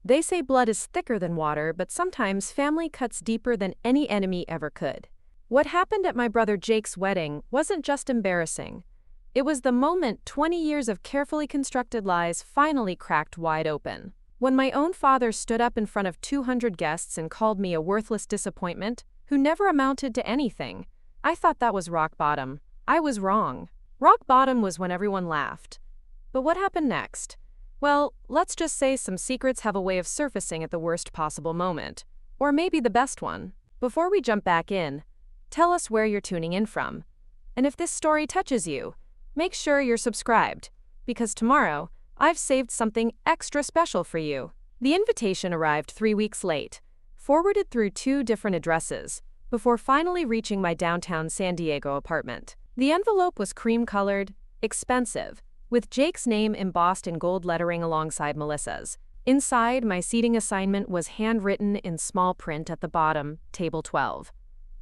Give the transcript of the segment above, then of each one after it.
They say blood is thicker than water, but sometimes family cuts deeper than any enemy ever could. What happened at my brother Jake's wedding wasn't just embarrassing. It was the moment 20 years of carefully constructed lies finally cracked wide open. When my own father stood up in front of 200 guests and called me a worthless disappointment who never amounted to anything, I thought that was rock bottom. I was wrong. Rock bottom was when everyone laughed. But what happened next? Well, let's just say some secrets have a way of surfacing at the worst possible moment. Or maybe the best one. Before we jump back in, tell us where you're tuning in from. And if this story touches you, make sure you're subscribed, because tomorrow, I've saved something extra special for you. The invitation arrived 3 weeks late, forwarded through 2 different addresses, before finally reaching my downtown San Diego apartment. The envelope was cream-colored, expensive, with Jake's name embossed in gold lettering alongside Melissa's. Inside, my seating assignment was handwritten in small print at the bottom, Table 12.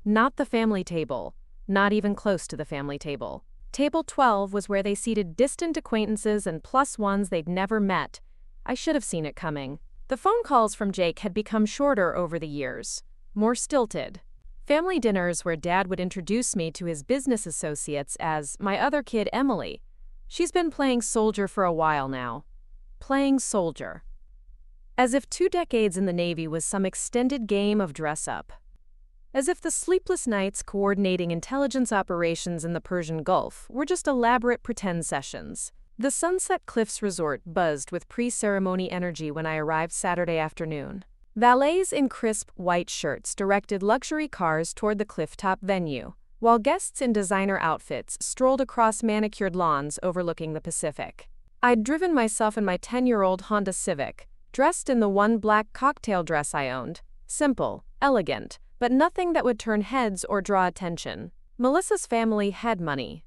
Not the family table, not even close to the family table. Table 12 was where they seated distant acquaintances and plus ones they'd never met. I should have seen it coming. The phone calls from Jake had become shorter over the years, more stilted. Family dinners where Dad would introduce me to his business associates as my other kid, Emily. She's been playing soldier for a while now. Playing soldier. As if 2 decades in the Navy was some extended game of dress-up. As if the sleepless nights coordinating intelligence operations in the Persian Gulf were just elaborate pretend sessions. The Sunset Cliffs Resort buzzed with pre-ceremony energy when I arrived Saturday afternoon. Valets in crisp white shirts directed luxury cars toward the clifftop venue, while guests in designer outfits strolled across manicured lawns overlooking the Pacific. I'd driven myself in my 10-year-old Honda Civic, dressed in the one black cocktail dress I owned. Simple, elegant, but nothing that would turn heads or draw attention. Melissa's family had money.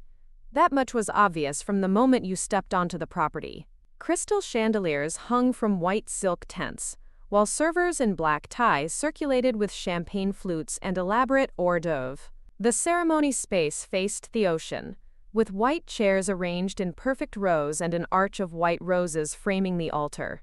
That much was obvious from the moment you stepped onto the property. Crystal chandeliers hung from white silk tents, while servers in black ties circulated with champagne flutes and elaborate hors d'oeuvre. The ceremony space faced the ocean, with white chairs arranged in perfect rows and an arch of white roses framing the altar.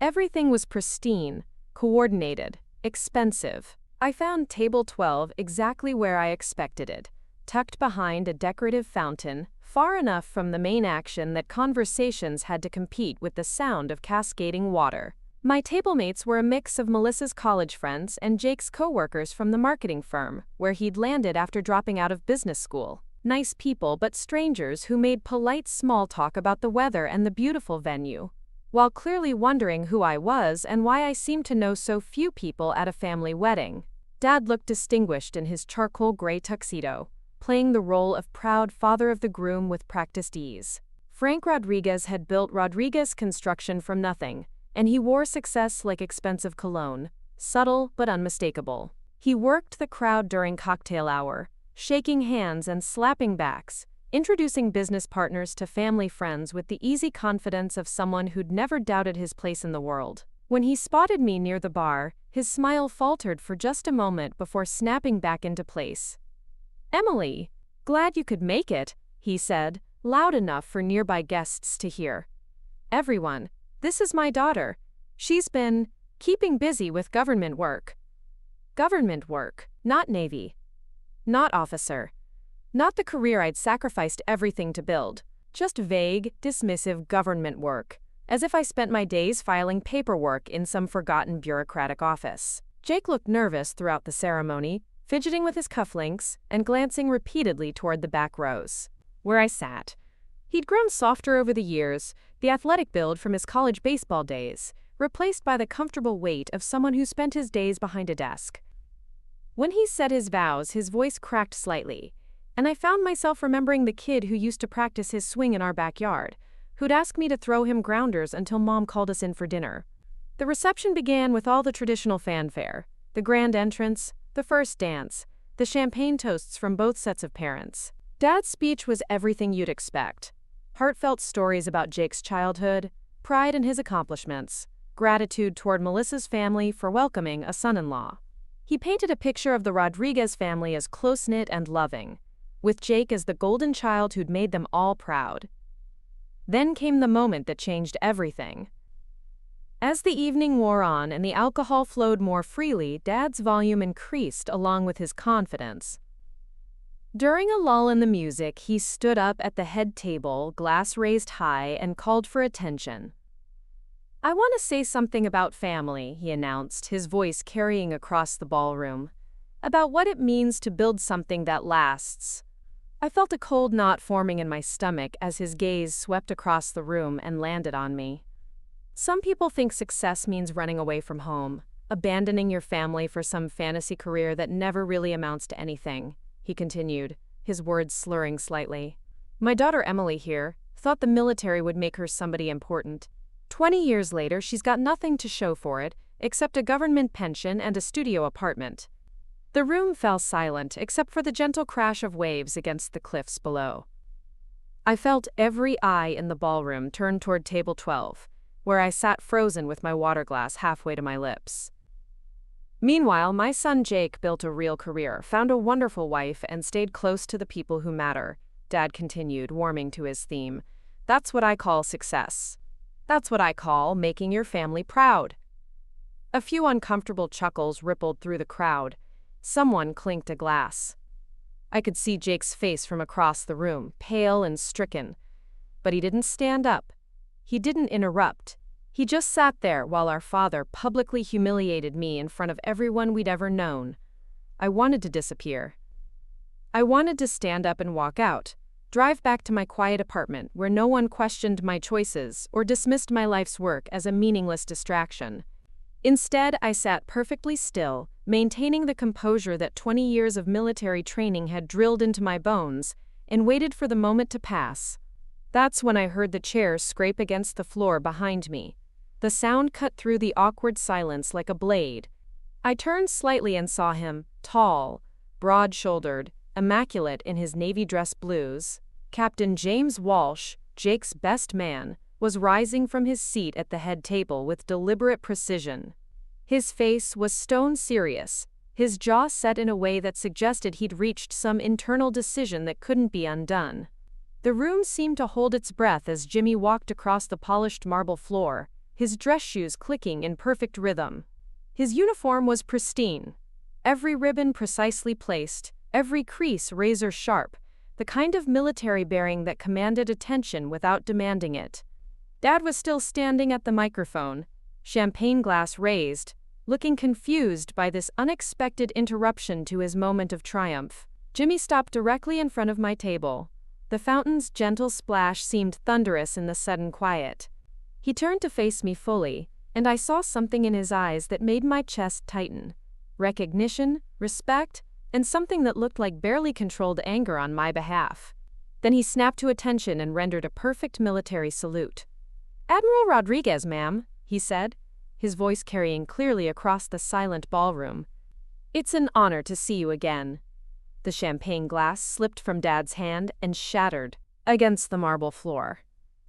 Everything was pristine, coordinated, expensive. I found Table 12 exactly where I expected it, tucked behind a decorative fountain, far enough from the main action that conversations had to compete with the sound of cascading water. My tablemates were a mix of Melissa's college friends and Jake's co-workers from the marketing firm, where he'd landed after dropping out of business school. Nice people, but strangers who made polite small talk about the weather and the beautiful venue, while clearly wondering who I was and why I seemed to know so few people at a family wedding. Dad looked distinguished in his charcoal gray tuxedo, playing the role of proud father of the groom with practiced ease. Frank Rodriguez had built Rodriguez Construction from nothing, and he wore success like expensive cologne, subtle but unmistakable. He worked the crowd during cocktail hour, shaking hands and slapping backs, introducing business partners to family friends with the easy confidence of someone who'd never doubted his place in the world. When he spotted me near the bar, his smile faltered for just a moment before snapping back into place. "Emily, glad you could make it," he said, loud enough for nearby guests to hear. "Everyone, this is my daughter. She's been keeping busy with government work." Government work, not Navy. Not officer. Not the career I'd sacrificed everything to build. Just vague, dismissive government work, as if I spent my days filing paperwork in some forgotten bureaucratic office. Jake looked nervous throughout the ceremony, fidgeting with his cufflinks and glancing repeatedly toward the back rows, where I sat. He'd grown softer over the years, the athletic build from his college baseball days, replaced by the comfortable weight of someone who spent his days behind a desk. When he said his vows, his voice cracked slightly, and I found myself remembering the kid who used to practice his swing in our backyard, who'd ask me to throw him grounders until Mom called us in for dinner. The reception began with all the traditional fanfare, the grand entrance, the first dance, the champagne toasts from both sets of parents. Dad's speech was everything you'd expect. Heartfelt stories about Jake's childhood, pride in his accomplishments, gratitude toward Melissa's family for welcoming a son-in-law. He painted a picture of the Rodriguez family as close-knit and loving, with Jake as the golden child who'd made them all proud. Then came the moment that changed everything. As the evening wore on and the alcohol flowed more freely, Dad's volume increased along with his confidence. During a lull in the music, he stood up at the head table, glass raised high, and called for attention. "I want to say something about family," he announced, his voice carrying across the ballroom. "About what it means to build something that lasts." I felt a cold knot forming in my stomach as his gaze swept across the room and landed on me. "Some people think success means running away from home, abandoning your family for some fantasy career that never really amounts to anything," he continued, his words slurring slightly. "My daughter Emily here thought the military would make her somebody important. 20 years later, she's got nothing to show for it, except a government pension and a studio apartment." The room fell silent, except for the gentle crash of waves against the cliffs below. I felt every eye in the ballroom turn toward table 12, where I sat frozen with my water glass halfway to my lips. Meanwhile, my son Jake built a real career, found a wonderful wife, and stayed close to the people who matter, Dad continued, warming to his theme. "That's what I call success. That's what I call making your family proud." A few uncomfortable chuckles rippled through the crowd. Someone clinked a glass. I could see Jake's face from across the room, pale and stricken. But he didn't stand up. He didn't interrupt. He just sat there while our father publicly humiliated me in front of everyone we'd ever known. I wanted to disappear. I wanted to stand up and walk out, drive back to my quiet apartment where no one questioned my choices or dismissed my life's work as a meaningless distraction. Instead, I sat perfectly still, maintaining the composure that 20 years of military training had drilled into my bones, and waited for the moment to pass. That's when I heard the chair scrape against the floor behind me. The sound cut through the awkward silence like a blade. I turned slightly and saw him, tall, broad-shouldered, immaculate in his navy dress blues. Captain James Walsh, Jake's best man, was rising from his seat at the head table with deliberate precision. His face was stone serious, his jaw set in a way that suggested he'd reached some internal decision that couldn't be undone. The room seemed to hold its breath as Jimmy walked across the polished marble floor, his dress shoes clicking in perfect rhythm. His uniform was pristine, every ribbon precisely placed, every crease razor sharp, the kind of military bearing that commanded attention without demanding it. Dad was still standing at the microphone, champagne glass raised, looking confused by this unexpected interruption to his moment of triumph. Jimmy stopped directly in front of my table. The fountain's gentle splash seemed thunderous in the sudden quiet. He turned to face me fully, and I saw something in his eyes that made my chest tighten. Recognition, respect, and something that looked like barely controlled anger on my behalf. Then he snapped to attention and rendered a perfect military salute. "Admiral Rodriguez, ma'am," he said, his voice carrying clearly across the silent ballroom. "It's an honor to see you again." The champagne glass slipped from Dad's hand and shattered against the marble floor.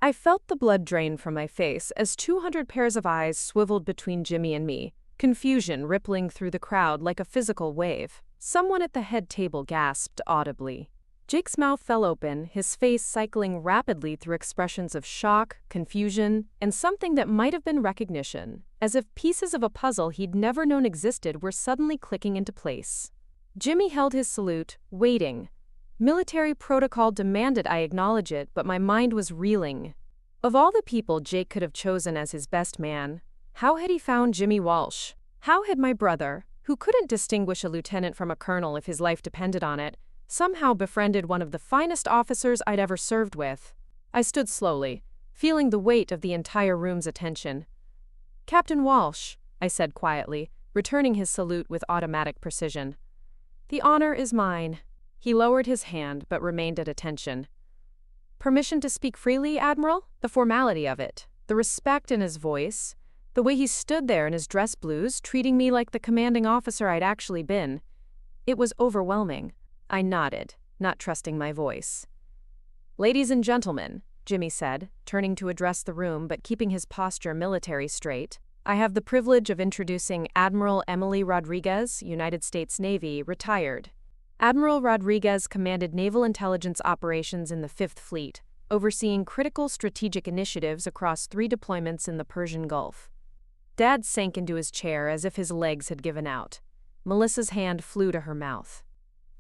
I felt the blood drain from my face as 200 pairs of eyes swiveled between Jimmy and me, confusion rippling through the crowd like a physical wave. Someone at the head table gasped audibly. Jake's mouth fell open, his face cycling rapidly through expressions of shock, confusion, and something that might have been recognition, as if pieces of a puzzle he'd never known existed were suddenly clicking into place. Jimmy held his salute, waiting. Military protocol demanded I acknowledge it, but my mind was reeling. Of all the people Jake could have chosen as his best man, how had he found Jimmy Walsh? How had my brother, who couldn't distinguish a lieutenant from a colonel if his life depended on it, somehow befriended one of the finest officers I'd ever served with? I stood slowly, feeling the weight of the entire room's attention. "Captain Walsh," I said quietly, returning his salute with automatic precision. "The honor is mine." He lowered his hand but remained at attention. "Permission to speak freely, Admiral?" The formality of it, the respect in his voice, the way he stood there in his dress blues, treating me like the commanding officer I'd actually been. It was overwhelming. I nodded, not trusting my voice. "Ladies and gentlemen," Jimmy said, turning to address the room but keeping his posture military straight, "I have the privilege of introducing Admiral Emily Rodriguez, United States Navy, retired." Admiral Rodriguez commanded naval intelligence operations in the Fifth Fleet, overseeing critical strategic initiatives across 3 deployments in the Persian Gulf. Dad sank into his chair as if his legs had given out. Melissa's hand flew to her mouth.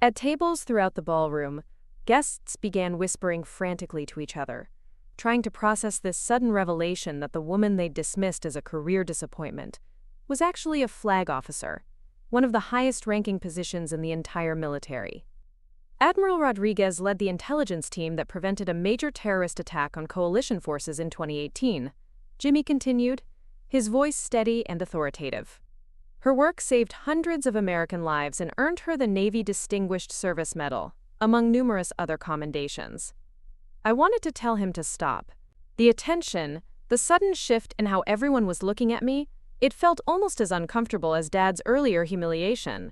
At tables throughout the ballroom, guests began whispering frantically to each other, trying to process this sudden revelation that the woman they'd dismissed as a career disappointment was actually a flag officer, one of the highest-ranking positions in the entire military. Admiral Rodriguez led the intelligence team that prevented a major terrorist attack on coalition forces in 2018, Jimmy continued, his voice steady and authoritative. Her work saved hundreds of American lives and earned her the Navy Distinguished Service Medal, among numerous other commendations. I wanted to tell him to stop. The attention, the sudden shift in how everyone was looking at me, it felt almost as uncomfortable as Dad's earlier humiliation.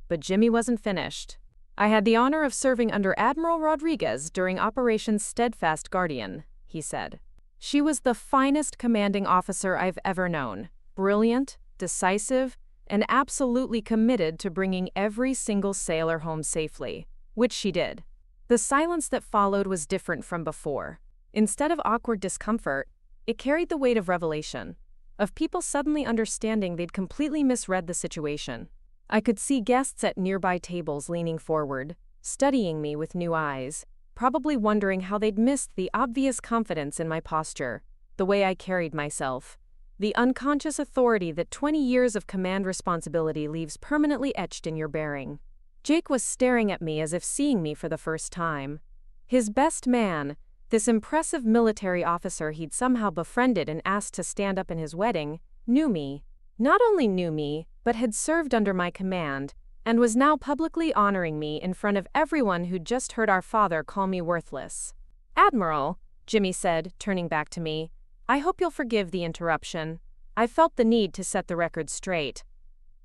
But Jimmy wasn't finished. I had the honor of serving under Admiral Rodriguez during Operation Steadfast Guardian, he said. She was the finest commanding officer I've ever known. Brilliant, decisive, and absolutely committed to bringing every single sailor home safely, which she did. The silence that followed was different from before. Instead of awkward discomfort, it carried the weight of revelation, of people suddenly understanding they'd completely misread the situation. I could see guests at nearby tables leaning forward, studying me with new eyes, probably wondering how they'd missed the obvious confidence in my posture, the way I carried myself, the unconscious authority that 20 years of command responsibility leaves permanently etched in your bearing. Jake was staring at me as if seeing me for the first time. His best man, this impressive military officer he'd somehow befriended and asked to stand up in his wedding, knew me. Not only knew me, but had served under my command, and was now publicly honoring me in front of everyone who'd just heard our father call me worthless. "Admiral," Jimmy said, turning back to me, "I hope you'll forgive the interruption. I felt the need to set the record straight."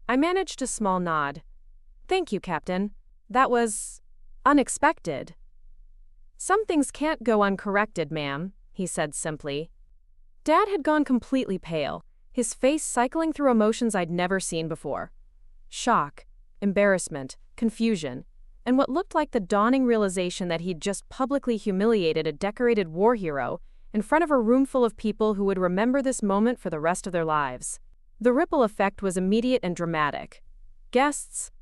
I managed a small nod. "Thank you, Captain. That was unexpected." "Some things can't go uncorrected, ma'am," he said simply. Dad had gone completely pale, his face cycling through emotions I'd never seen before. Shock, embarrassment, confusion, and what looked like the dawning realization that he'd just publicly humiliated a decorated war hero in front of a room full of people who would remember this moment for the rest of their lives. The ripple effect was immediate and dramatic. Guests.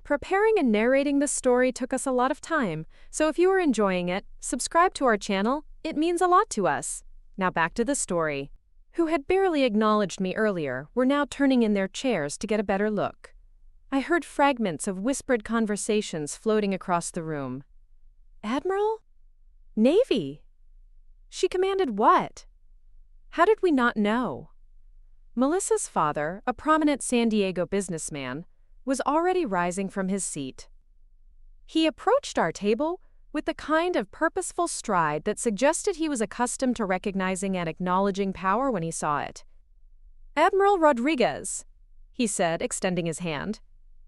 Preparing and narrating this story took us a lot of time, so if you are enjoying it, subscribe to our channel. It means a lot to us. Now back to the story. Who had barely acknowledged me earlier were now turning in their chairs to get a better look. I heard fragments of whispered conversations floating across the room. Admiral? Navy? She commanded what? How did we not know? Melissa's father, a prominent San Diego businessman, was already rising from his seat. He approached our table with the kind of purposeful stride that suggested he was accustomed to recognizing and acknowledging power when he saw it. "Admiral Rodriguez," he said, extending his hand.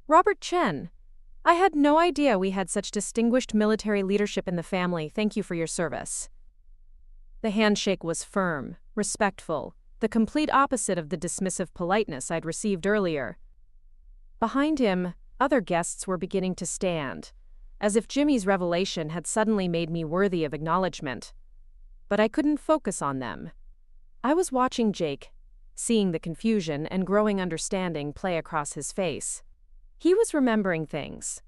"Robert Chen. I had no idea we had such distinguished military leadership in the family. Thank you for your service." The handshake was firm, respectful, the complete opposite of the dismissive politeness I'd received earlier. Behind him, other guests were beginning to stand, as if Jimmy's revelation had suddenly made me worthy of acknowledgement. But I couldn't focus on them. I was watching Jake, seeing the confusion and growing understanding play across his face. He was remembering things.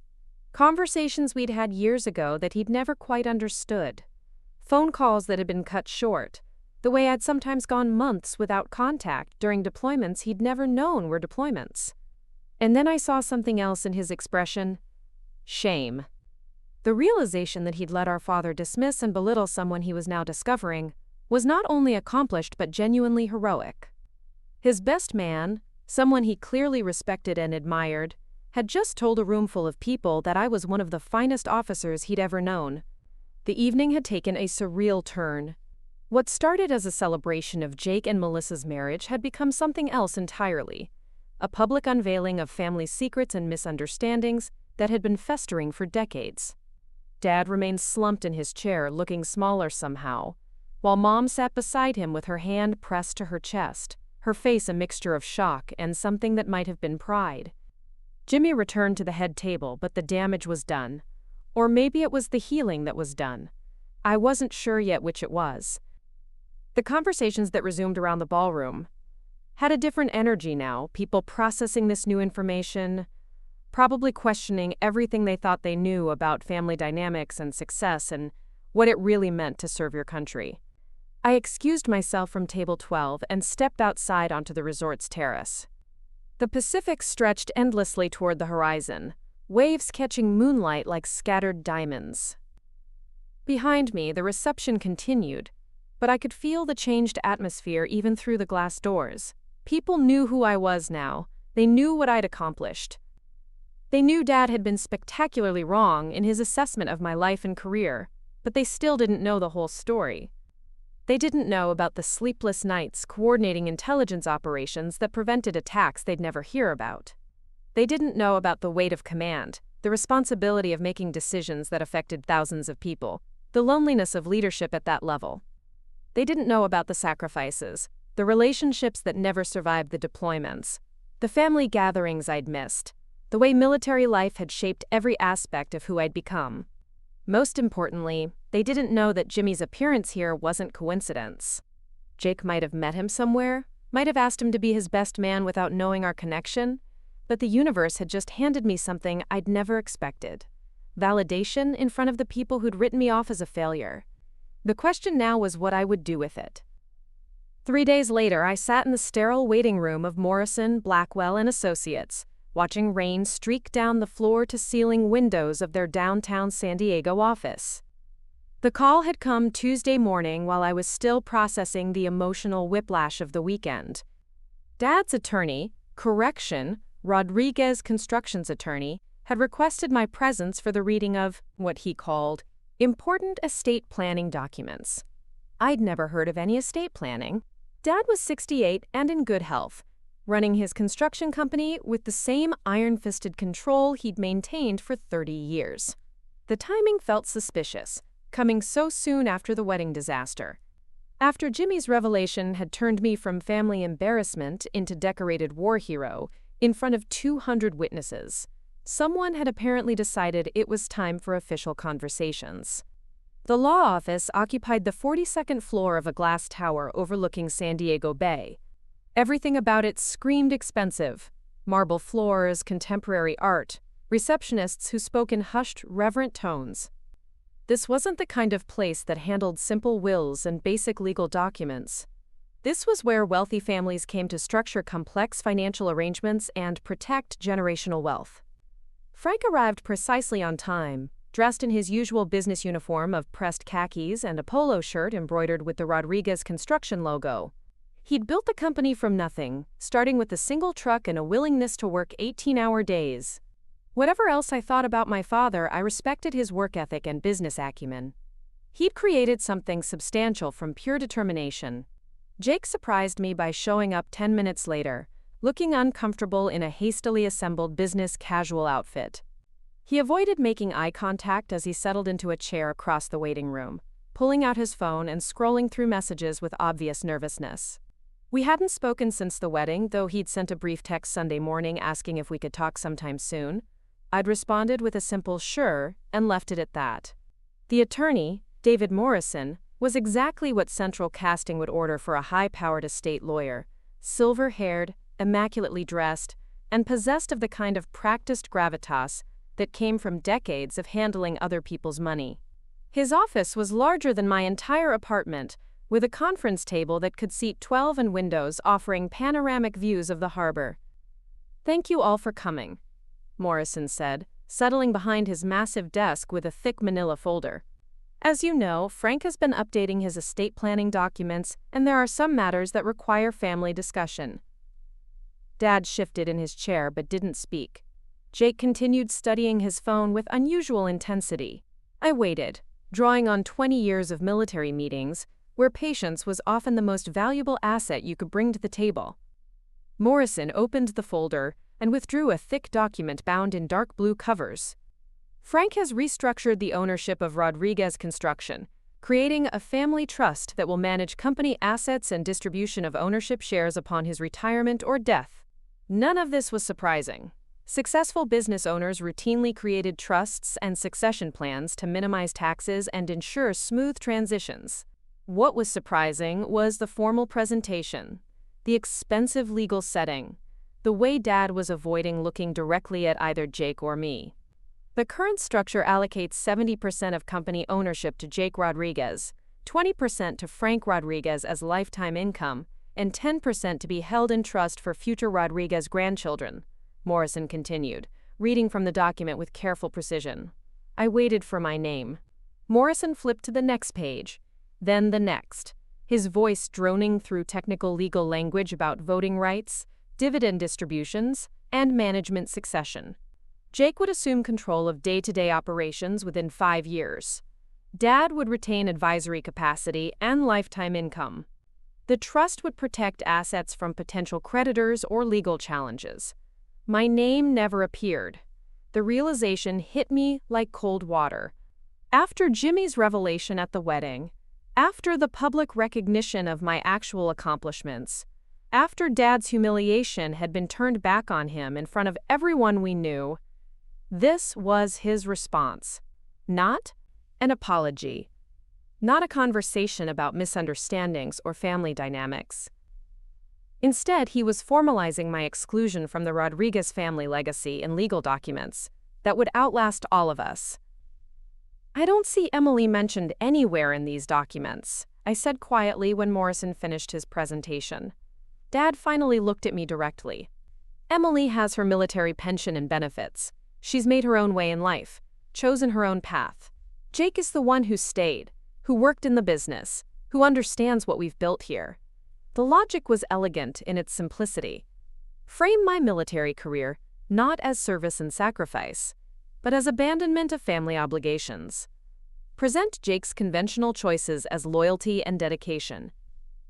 Conversations we'd had years ago that he'd never quite understood. Phone calls that had been cut short, the way I'd sometimes gone months without contact during deployments he'd never known were deployments. And then I saw something else in his expression. Shame. The realization that he'd let our father dismiss and belittle someone he was now discovering was not only accomplished but genuinely heroic. His best man, someone he clearly respected and admired, had just told a room full of people that I was one of the finest officers he'd ever known. The evening had taken a surreal turn. What started as a celebration of Jake and Melissa's marriage had become something else entirely. A public unveiling of family secrets and misunderstandings that had been festering for decades. Dad remained slumped in his chair, looking smaller somehow, while Mom sat beside him with her hand pressed to her chest, her face a mixture of shock and something that might have been pride. Jimmy returned to the head table, but the damage was done. Or maybe it was the healing that was done. I wasn't sure yet which it was. The conversations that resumed around the ballroom. had a different energy now, people processing this new information, probably questioning everything they thought they knew about family dynamics and success and what it really meant to serve your country. I excused myself from table 12 and stepped outside onto the resort's terrace. The Pacific stretched endlessly toward the horizon, waves catching moonlight like scattered diamonds. Behind me, the reception continued, but I could feel the changed atmosphere even through the glass doors. People knew who I was now. They knew what I'd accomplished. They knew Dad had been spectacularly wrong in his assessment of my life and career, but they still didn't know the whole story. They didn't know about the sleepless nights coordinating intelligence operations that prevented attacks they'd never hear about. They didn't know about the weight of command, the responsibility of making decisions that affected thousands of people, the loneliness of leadership at that level. They didn't know about the sacrifices, the relationships that never survived the deployments, the family gatherings I'd missed, the way military life had shaped every aspect of who I'd become. Most importantly, they didn't know that Jimmy's appearance here wasn't coincidence. Jake might have met him somewhere, might have asked him to be his best man without knowing our connection, but the universe had just handed me something I'd never expected. Validation in front of the people who'd written me off as a failure. The question now was what I would do with it. 3 days later, I sat in the sterile waiting room of Morrison, Blackwell, and Associates, watching rain streak down the floor-to-ceiling windows of their downtown San Diego office. The call had come Tuesday morning while I was still processing the emotional whiplash of the weekend. Dad's attorney, Rodriguez Construction's attorney, had requested my presence for the reading of what he called important estate planning documents. I'd never heard of any estate planning. Dad was 68 and in good health, running his construction company with the same iron-fisted control he'd maintained for 30 years. The timing felt suspicious, coming so soon after the wedding disaster. After Jimmy's revelation had turned me from family embarrassment into decorated war hero in front of 200 witnesses, someone had apparently decided it was time for official conversations. The law office occupied the 42nd floor of a glass tower overlooking San Diego Bay. Everything about it screamed expensive: marble floors, contemporary art, receptionists who spoke in hushed, reverent tones. This wasn't the kind of place that handled simple wills and basic legal documents. This was where wealthy families came to structure complex financial arrangements and protect generational wealth. Frank arrived precisely on time, dressed in his usual business uniform of pressed khakis and a polo shirt embroidered with the Rodriguez Construction logo. He'd built the company from nothing, starting with a single truck and a willingness to work 18-hour days. Whatever else I thought about my father, I respected his work ethic and business acumen. He'd created something substantial from pure determination. Jake surprised me by showing up 10 minutes later, looking uncomfortable in a hastily assembled business casual outfit. He avoided making eye contact as he settled into a chair across the waiting room, pulling out his phone and scrolling through messages with obvious nervousness. We hadn't spoken since the wedding, though he'd sent a brief text Sunday morning asking if we could talk sometime soon. I'd responded with a simple sure and left it at that. The attorney, David Morrison, was exactly what central casting would order for a high-powered estate lawyer: silver-haired, immaculately dressed, and possessed of the kind of practiced gravitas that came from decades of handling other people's money. His office was larger than my entire apartment, with a conference table that could seat 12 and windows offering panoramic views of the harbor. "Thank you all for coming," Morrison said, settling behind his massive desk with a thick manila folder. "As you know, Frank has been updating his estate planning documents, and there are some matters that require family discussion." Dad shifted in his chair but didn't speak. Jake continued studying his phone with unusual intensity. I waited, drawing on 20 years of military meetings, where patience was often the most valuable asset you could bring to the table. Morrison opened the folder and withdrew a thick document bound in dark blue covers. "Frank has restructured the ownership of Rodriguez Construction, creating a family trust that will manage company assets and distribution of ownership shares upon his retirement or death." None of this was surprising. Successful business owners routinely created trusts and succession plans to minimize taxes and ensure smooth transitions. What was surprising was the formal presentation. the expensive legal setting, the way Dad was avoiding looking directly at either Jake or me. The current structure allocates 70% of company ownership to Jake Rodriguez, 20% to Frank Rodriguez as lifetime income, and 10% to be held in trust for future Rodriguez grandchildren, Morrison continued, reading from the document with careful precision. I waited for my name. Morrison flipped to the next page, then the next, his voice droning through technical legal language about voting rights, dividend distributions, and management succession. Jake would assume control of day-to-day operations within 5 years. Dad would retain advisory capacity and lifetime income. The trust would protect assets from potential creditors or legal challenges. My name never appeared. The realization hit me like cold water. After Jimmy's revelation at the wedding, after the public recognition of my actual accomplishments, after Dad's humiliation had been turned back on him in front of everyone we knew, this was his response. Not an apology. Not a conversation about misunderstandings or family dynamics. Instead, he was formalizing my exclusion from the Rodriguez family legacy in legal documents that would outlast all of us. I don't see Emily mentioned anywhere in these documents, I said quietly when Morrison finished his presentation. Dad finally looked at me directly. Emily has her military pension and benefits. She's made her own way in life, chosen her own path. Jake is the one who stayed, who worked in the business, who understands what we've built here. The logic was elegant in its simplicity. Frame my military career not as service and sacrifice, but as abandonment of family obligations. Present Jake's conventional choices as loyalty and dedication.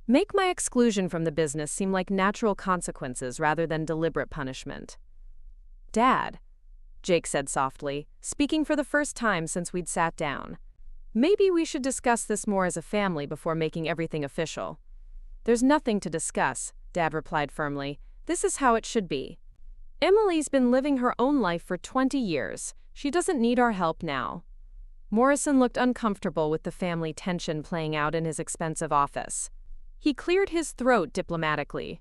Make my exclusion from the business seem like natural consequences rather than deliberate punishment. Dad, Jake said softly, speaking for the first time since we'd sat down. Maybe we should discuss this more as a family before making everything official. There's nothing to discuss, Dad replied firmly. This is how it should be. Emily's been living her own life for 20 years. She doesn't need our help now. Morrison looked uncomfortable with the family tension playing out in his expensive office. He cleared his throat diplomatically.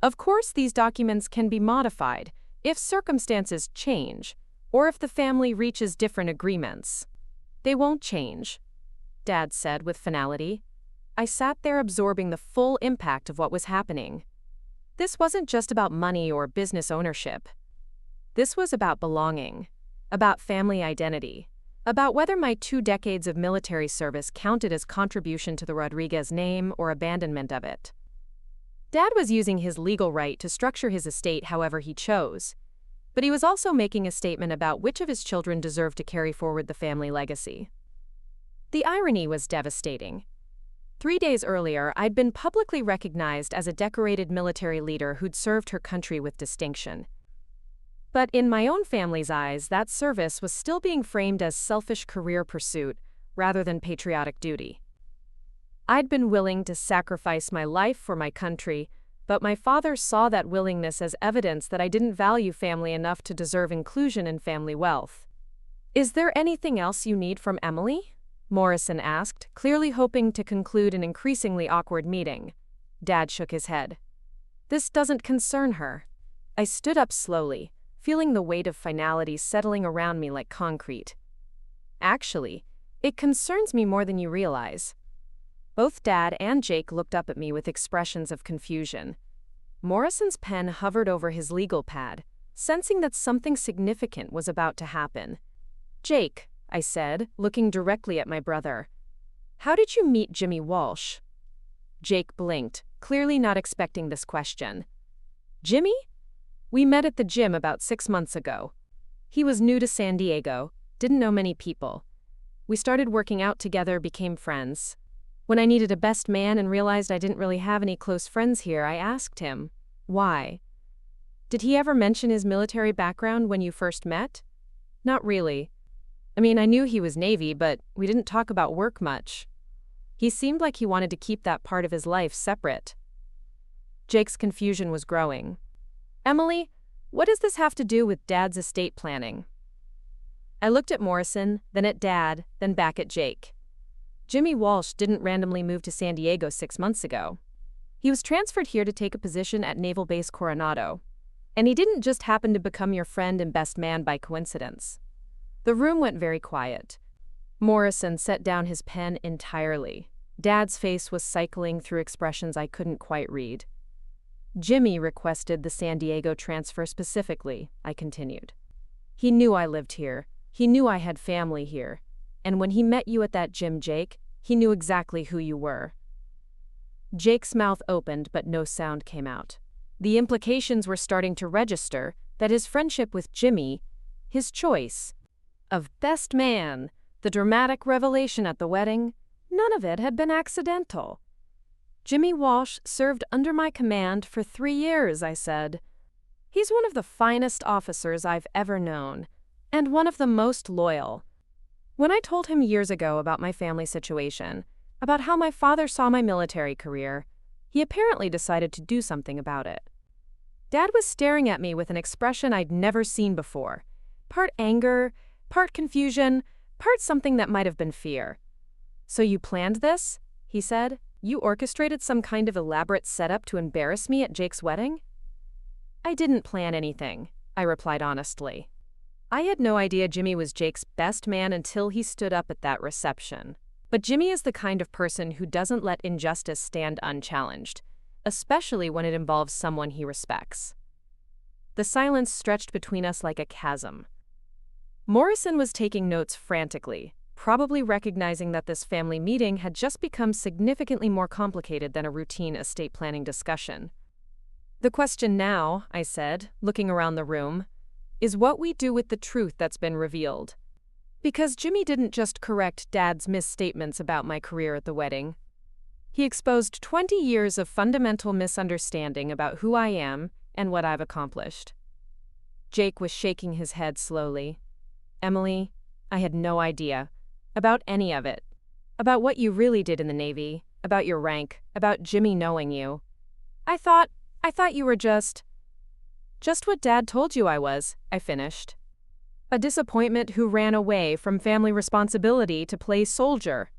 Of course, these documents can be modified if circumstances change, or if the family reaches different agreements. They won't change, Dad said with finality. I sat there absorbing the full impact of what was happening. This wasn't just about money or business ownership. This was about belonging, about family identity, about whether my 2 decades of military service counted as contribution to the Rodriguez name or abandonment of it. Dad was using his legal right to structure his estate however he chose, but he was also making a statement about which of his children deserved to carry forward the family legacy. The irony was devastating. 3 days earlier, I'd been publicly recognized as a decorated military leader who'd served her country with distinction. But in my own family's eyes, that service was still being framed as selfish career pursuit rather than patriotic duty. I'd been willing to sacrifice my life for my country, but my father saw that willingness as evidence that I didn't value family enough to deserve inclusion in family wealth. Is there anything else you need from Emily? Morrison asked, clearly hoping to conclude an increasingly awkward meeting. Dad shook his head. This doesn't concern her. I stood up slowly, feeling the weight of finality settling around me like concrete. Actually, it concerns me more than you realize. Both Dad and Jake looked up at me with expressions of confusion. Morrison's pen hovered over his legal pad, sensing that something significant was about to happen. Jake, I said, looking directly at my brother. How did you meet Jimmy Walsh? Jake blinked, clearly not expecting this question. Jimmy? We met at the gym about 6 months ago. He was new to San Diego, didn't know many people. We started working out together, became friends. When I needed a best man and realized I didn't really have any close friends here, I asked him, why? Did he ever mention his military background when you first met? Not really. I mean, I knew he was Navy, but we didn't talk about work much. He seemed like he wanted to keep that part of his life separate. Jake's confusion was growing. Emily, what does this have to do with Dad's estate planning? I looked at Morrison, then at Dad, then back at Jake. Jimmy Walsh didn't randomly move to San Diego 6 months ago. He was transferred here to take a position at Naval Base Coronado. And he didn't just happen to become your friend and best man by coincidence. The room went very quiet. Morrison set down his pen entirely. Dad's face was cycling through expressions I couldn't quite read. Jimmy requested the San Diego transfer specifically, I continued. He knew I lived here. He knew I had family here. And when he met you at that gym, Jake, he knew exactly who you were. Jake's mouth opened, but no sound came out. The implications were starting to register that his friendship with Jimmy, his choice of best man, the dramatic revelation at the wedding, none of it had been accidental. Jimmy Walsh served under my command for 3 years, I said. He's one of the finest officers I've ever known, and one of the most loyal. When I told him years ago about my family situation, about how my father saw my military career, he apparently decided to do something about it. Dad was staring at me with an expression I'd never seen before. Part anger, part confusion, part something that might have been fear. "So you planned this?" he said. "You orchestrated some kind of elaborate setup to embarrass me at Jake's wedding?" "I didn't plan anything," I replied honestly. I had no idea Jimmy was Jake's best man until he stood up at that reception. But Jimmy is the kind of person who doesn't let injustice stand unchallenged, especially when it involves someone he respects. The silence stretched between us like a chasm. Morrison was taking notes frantically, probably recognizing that this family meeting had just become significantly more complicated than a routine estate planning discussion. "The question now," I said, looking around the room, "is what we do with the truth that's been revealed." Because Jimmy didn't just correct Dad's misstatements about my career at the wedding. He exposed 20 years of fundamental misunderstanding about who I am and what I've accomplished. Jake was shaking his head slowly. "Emily, I had no idea about any of it. About what you really did in the Navy, about your rank, about Jimmy knowing you. I thought you were just what Dad told you I was," I finished. "A disappointment who ran away from family responsibility to play soldier."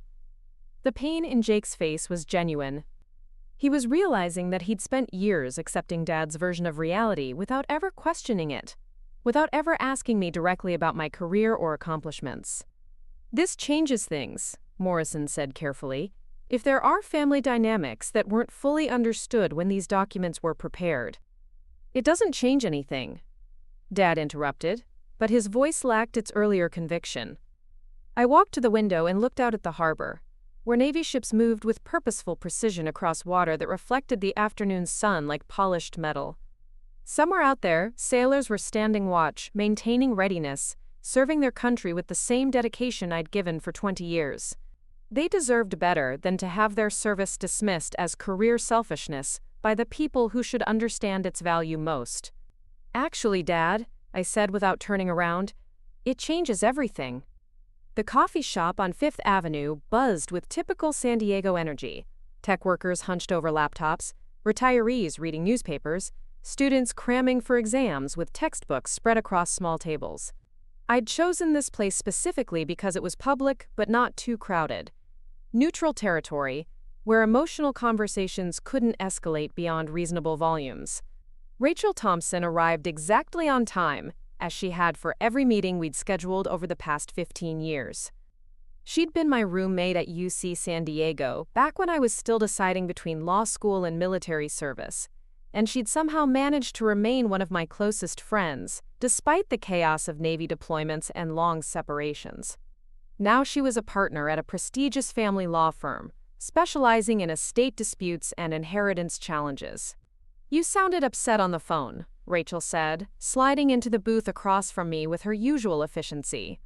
The pain in Jake's face was genuine. He was realizing that he'd spent years accepting Dad's version of reality without ever questioning it, without ever asking me directly about my career or accomplishments. "This changes things," Morrison said carefully, "if there are family dynamics that weren't fully understood when these documents were prepared." "It doesn't change anything," Dad interrupted, but his voice lacked its earlier conviction. I walked to the window and looked out at the harbor, where Navy ships moved with purposeful precision across water that reflected the afternoon sun like polished metal. Somewhere out there, sailors were standing watch, maintaining readiness, serving their country with the same dedication I'd given for 20 years. They deserved better than to have their service dismissed as career selfishness by the people who should understand its value most. "Actually, Dad," I said without turning around, "it changes everything." The coffee shop on 5th Avenue buzzed with typical San Diego energy. Tech workers hunched over laptops, retirees reading newspapers, students cramming for exams with textbooks spread across small tables. I'd chosen this place specifically because it was public but not too crowded. Neutral territory, where emotional conversations couldn't escalate beyond reasonable volumes. Rachel Thompson arrived exactly on time, as she had for every meeting we'd scheduled over the past 15 years. She'd been my roommate at UC San Diego back when I was still deciding between law school and military service, and she'd somehow managed to remain one of my closest friends, despite the chaos of Navy deployments and long separations. Now she was a partner at a prestigious family law firm, specializing in estate disputes and inheritance challenges. "You sounded upset on the phone," Rachel said, sliding into the booth across from me with her usual efficiency.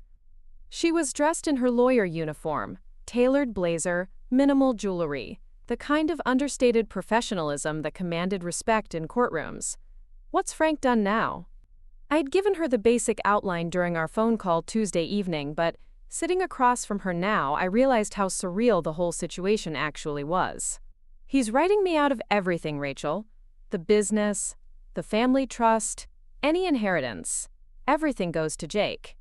She was dressed in her lawyer uniform, tailored blazer, minimal jewelry, the kind of understated professionalism that commanded respect in courtrooms. "What's Frank done now?" I'd given her the basic outline during our phone call Tuesday evening, but sitting across from her now, I realized how surreal the whole situation actually was. "He's writing me out of everything, Rachel. The business, the family trust, any inheritance. Everything goes to Jake.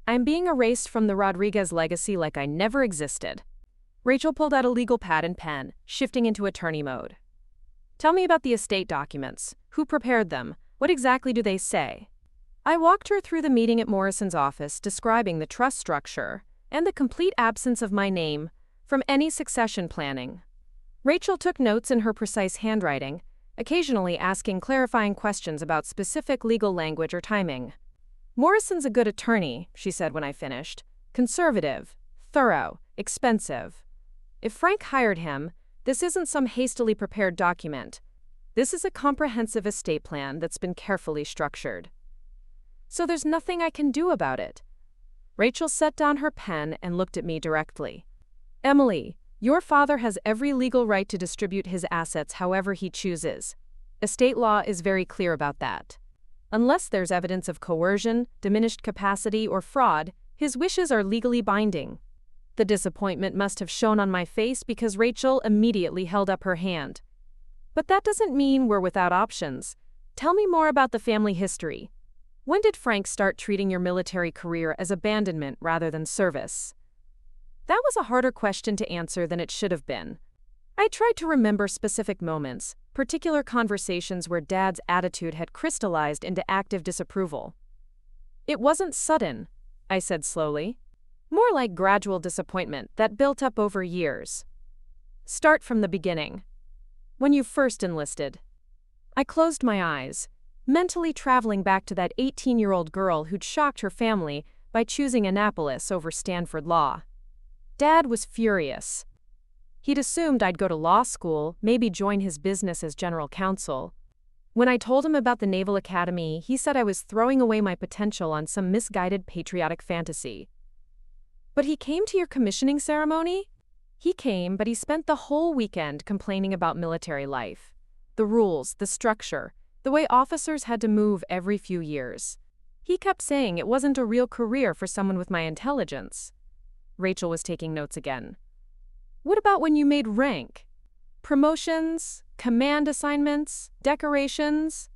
I'm being erased from the Rodriguez legacy like I never existed." Rachel pulled out a legal pad and pen, shifting into attorney mode. Tell me about the estate documents. Who prepared them? What exactly do they say? I walked her through the meeting at Morrison's office, describing the trust structure and the complete absence of my name from any succession planning. Rachel took notes in her precise handwriting, occasionally asking clarifying questions about specific legal language or timing. Morrison's a good attorney, she said when I finished. Conservative, thorough, expensive. If Frank hired him, this isn't some hastily prepared document. This is a comprehensive estate plan that's been carefully structured. So there's nothing I can do about it. Rachel set down her pen and looked at me directly. Emily, your father has every legal right to distribute his assets however he chooses. Estate law is very clear about that. Unless there's evidence of coercion, diminished capacity, or fraud, his wishes are legally binding. The disappointment must have shown on my face because Rachel immediately held up her hand. But that doesn't mean we're without options. Tell me more about the family history. When did Frank start treating your military career as abandonment rather than service? That was a harder question to answer than it should have been. I tried to remember specific moments, particular conversations where Dad's attitude had crystallized into active disapproval. It wasn't sudden, I said slowly. More like gradual disappointment that built up over years. Start from the beginning. When you first enlisted. I closed my eyes, mentally traveling back to that 18-year-old girl who'd shocked her family by choosing Annapolis over Stanford Law. Dad was furious. He'd assumed I'd go to law school, maybe join his business as general counsel. When I told him about the Naval Academy, he said I was throwing away my potential on some misguided patriotic fantasy. But he came to your commissioning ceremony? He came, but he spent the whole weekend complaining about military life. The rules, the structure, the way officers had to move every few years. He kept saying it wasn't a real career for someone with my intelligence. Rachel was taking notes again. What about when you made rank? Promotions, command assignments, decorations?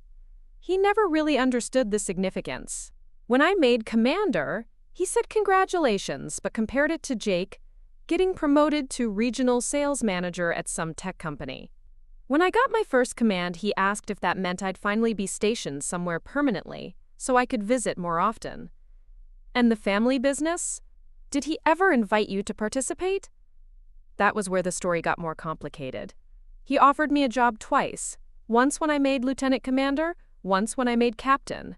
He never really understood the significance. When I made commander, he said congratulations, but compared it to Jake getting promoted to regional sales manager at some tech company. When I got my first command, he asked if that meant I'd finally be stationed somewhere permanently, so I could visit more often. And the family business? Did he ever invite you to participate? That was where the story got more complicated. He offered me a job twice, once when I made lieutenant commander, once when I made captain.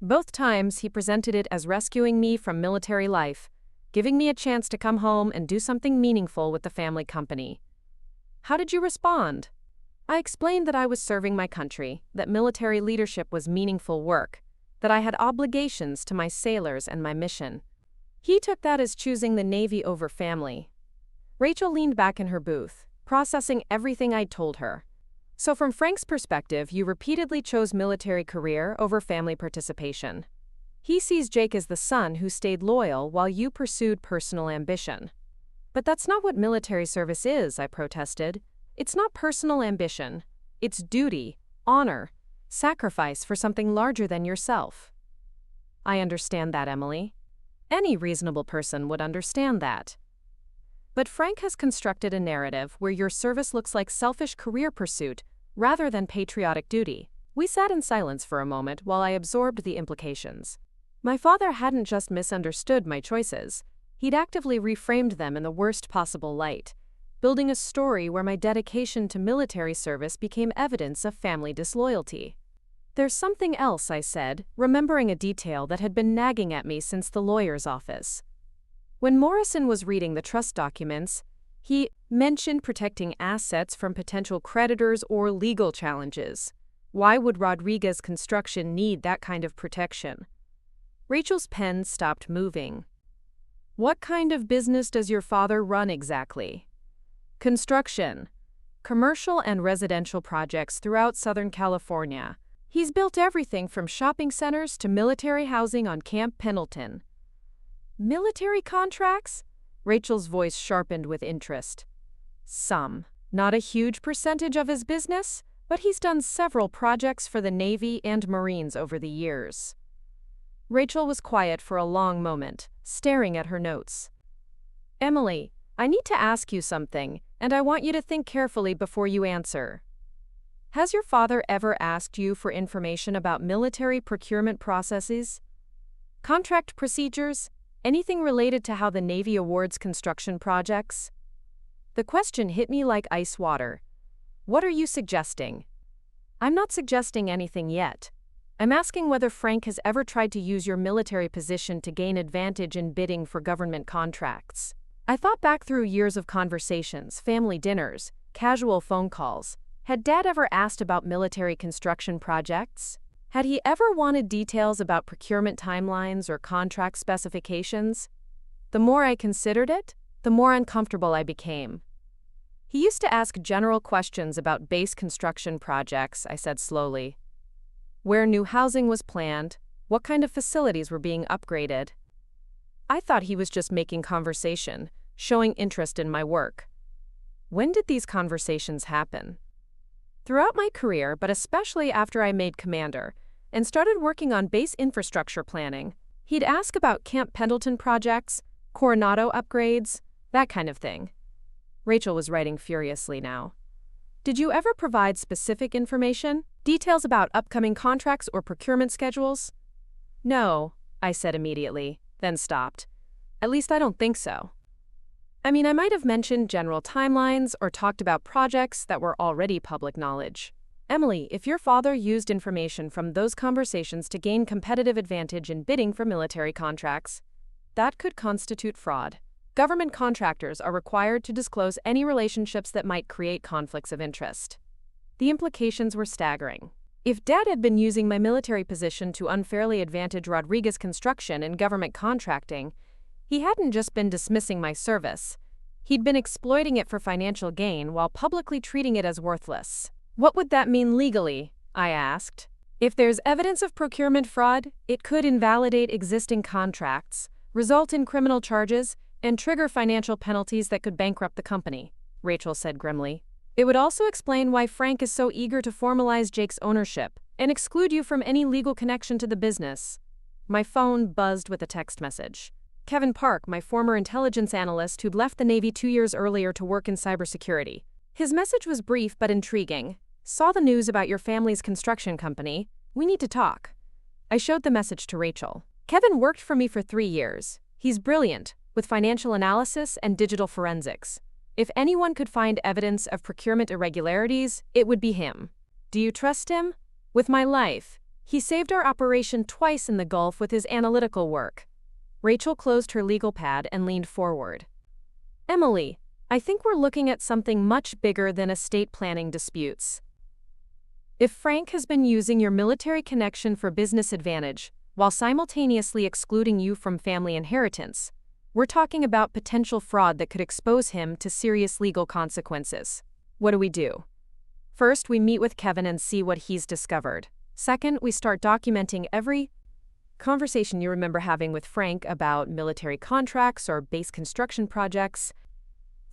Both times he presented it as rescuing me from military life, giving me a chance to come home and do something meaningful with the family company. How did you respond? I explained that I was serving my country, that military leadership was meaningful work, that I had obligations to my sailors and my mission. He took that as choosing the Navy over family. Rachel leaned back in her booth, processing everything I'd told her. So from Frank's perspective, you repeatedly chose military career over family participation. He sees Jake as the son who stayed loyal while you pursued personal ambition. But that's not what military service is, I protested. It's not personal ambition. It's duty, honor, sacrifice for something larger than yourself. I understand that, Emily. Any reasonable person would understand that. But Frank has constructed a narrative where your service looks like selfish career pursuit rather than patriotic duty. We sat in silence for a moment while I absorbed the implications. My father hadn't just misunderstood my choices. He'd actively reframed them in the worst possible light, building a story where my dedication to military service became evidence of family disloyalty. There's something else, I said, remembering a detail that had been nagging at me since the lawyer's office. When Morrison was reading the trust documents, he mentioned protecting assets from potential creditors or legal challenges. Why would Rodriguez Construction need that kind of protection? Rachel's pen stopped moving. What kind of business does your father run exactly? Construction. Commercial and residential projects throughout Southern California. He's built everything from shopping centers to military housing on Camp Pendleton. Military contracts? Rachel's voice sharpened with interest. Some. Not a huge percentage of his business, but he's done several projects for the Navy and Marines over the years. Rachel was quiet for a long moment, staring at her notes. Emily, I need to ask you something, and I want you to think carefully before you answer. Has your father ever asked you for information about military procurement processes, contract procedures, anything related to how the Navy awards construction projects? The question hit me like ice water. What are you suggesting? I'm not suggesting anything yet. I'm asking whether Frank has ever tried to use your military position to gain advantage in bidding for government contracts. I thought back through years of conversations, family dinners, casual phone calls. Had Dad ever asked about military construction projects? Had he ever wanted details about procurement timelines or contract specifications? The more I considered it, the more uncomfortable I became. He used to ask general questions about base construction projects, I said slowly. Where new housing was planned, what kind of facilities were being upgraded. I thought he was just making conversation, showing interest in my work. When did these conversations happen? Throughout my career, but especially after I made commander and started working on base infrastructure planning, he'd ask about Camp Pendleton projects, Coronado upgrades, that kind of thing. Rachel was writing furiously now. Did you ever provide specific information? Details about upcoming contracts or procurement schedules? No, I said immediately, then stopped. At least I don't think so. I mean, I might have mentioned general timelines or talked about projects that were already public knowledge. Emily, if your father used information from those conversations to gain competitive advantage in bidding for military contracts, that could constitute fraud. Government contractors are required to disclose any relationships that might create conflicts of interest. The implications were staggering. If Dad had been using my military position to unfairly advantage Rodriguez Construction in government contracting, he hadn't just been dismissing my service. He'd been exploiting it for financial gain while publicly treating it as worthless. What would that mean legally? I asked. If there's evidence of procurement fraud, it could invalidate existing contracts, result in criminal charges, and trigger financial penalties that could bankrupt the company, Rachel said grimly. It would also explain why Frank is so eager to formalize Jake's ownership and exclude you from any legal connection to the business. My phone buzzed with a text message. Kevin Park, my former intelligence analyst who'd left the Navy 2 years earlier to work in cybersecurity. His message was brief but intriguing. Saw the news about your family's construction company. We need to talk. I showed the message to Rachel. Kevin worked for me for 3 years. He's brilliant, with financial analysis and digital forensics. If anyone could find evidence of procurement irregularities, it would be him. Do you trust him? With my life. He saved our operation twice in the Gulf with his analytical work. Rachel closed her legal pad and leaned forward. Emily, I think we're looking at something much bigger than estate planning disputes. If Frank has been using your military connection for business advantage, while simultaneously excluding you from family inheritance, we're talking about potential fraud that could expose him to serious legal consequences. What do we do? First, we meet with Kevin and see what he's discovered. Second, we start documenting every conversation you remember having with Frank about military contracts or base construction projects.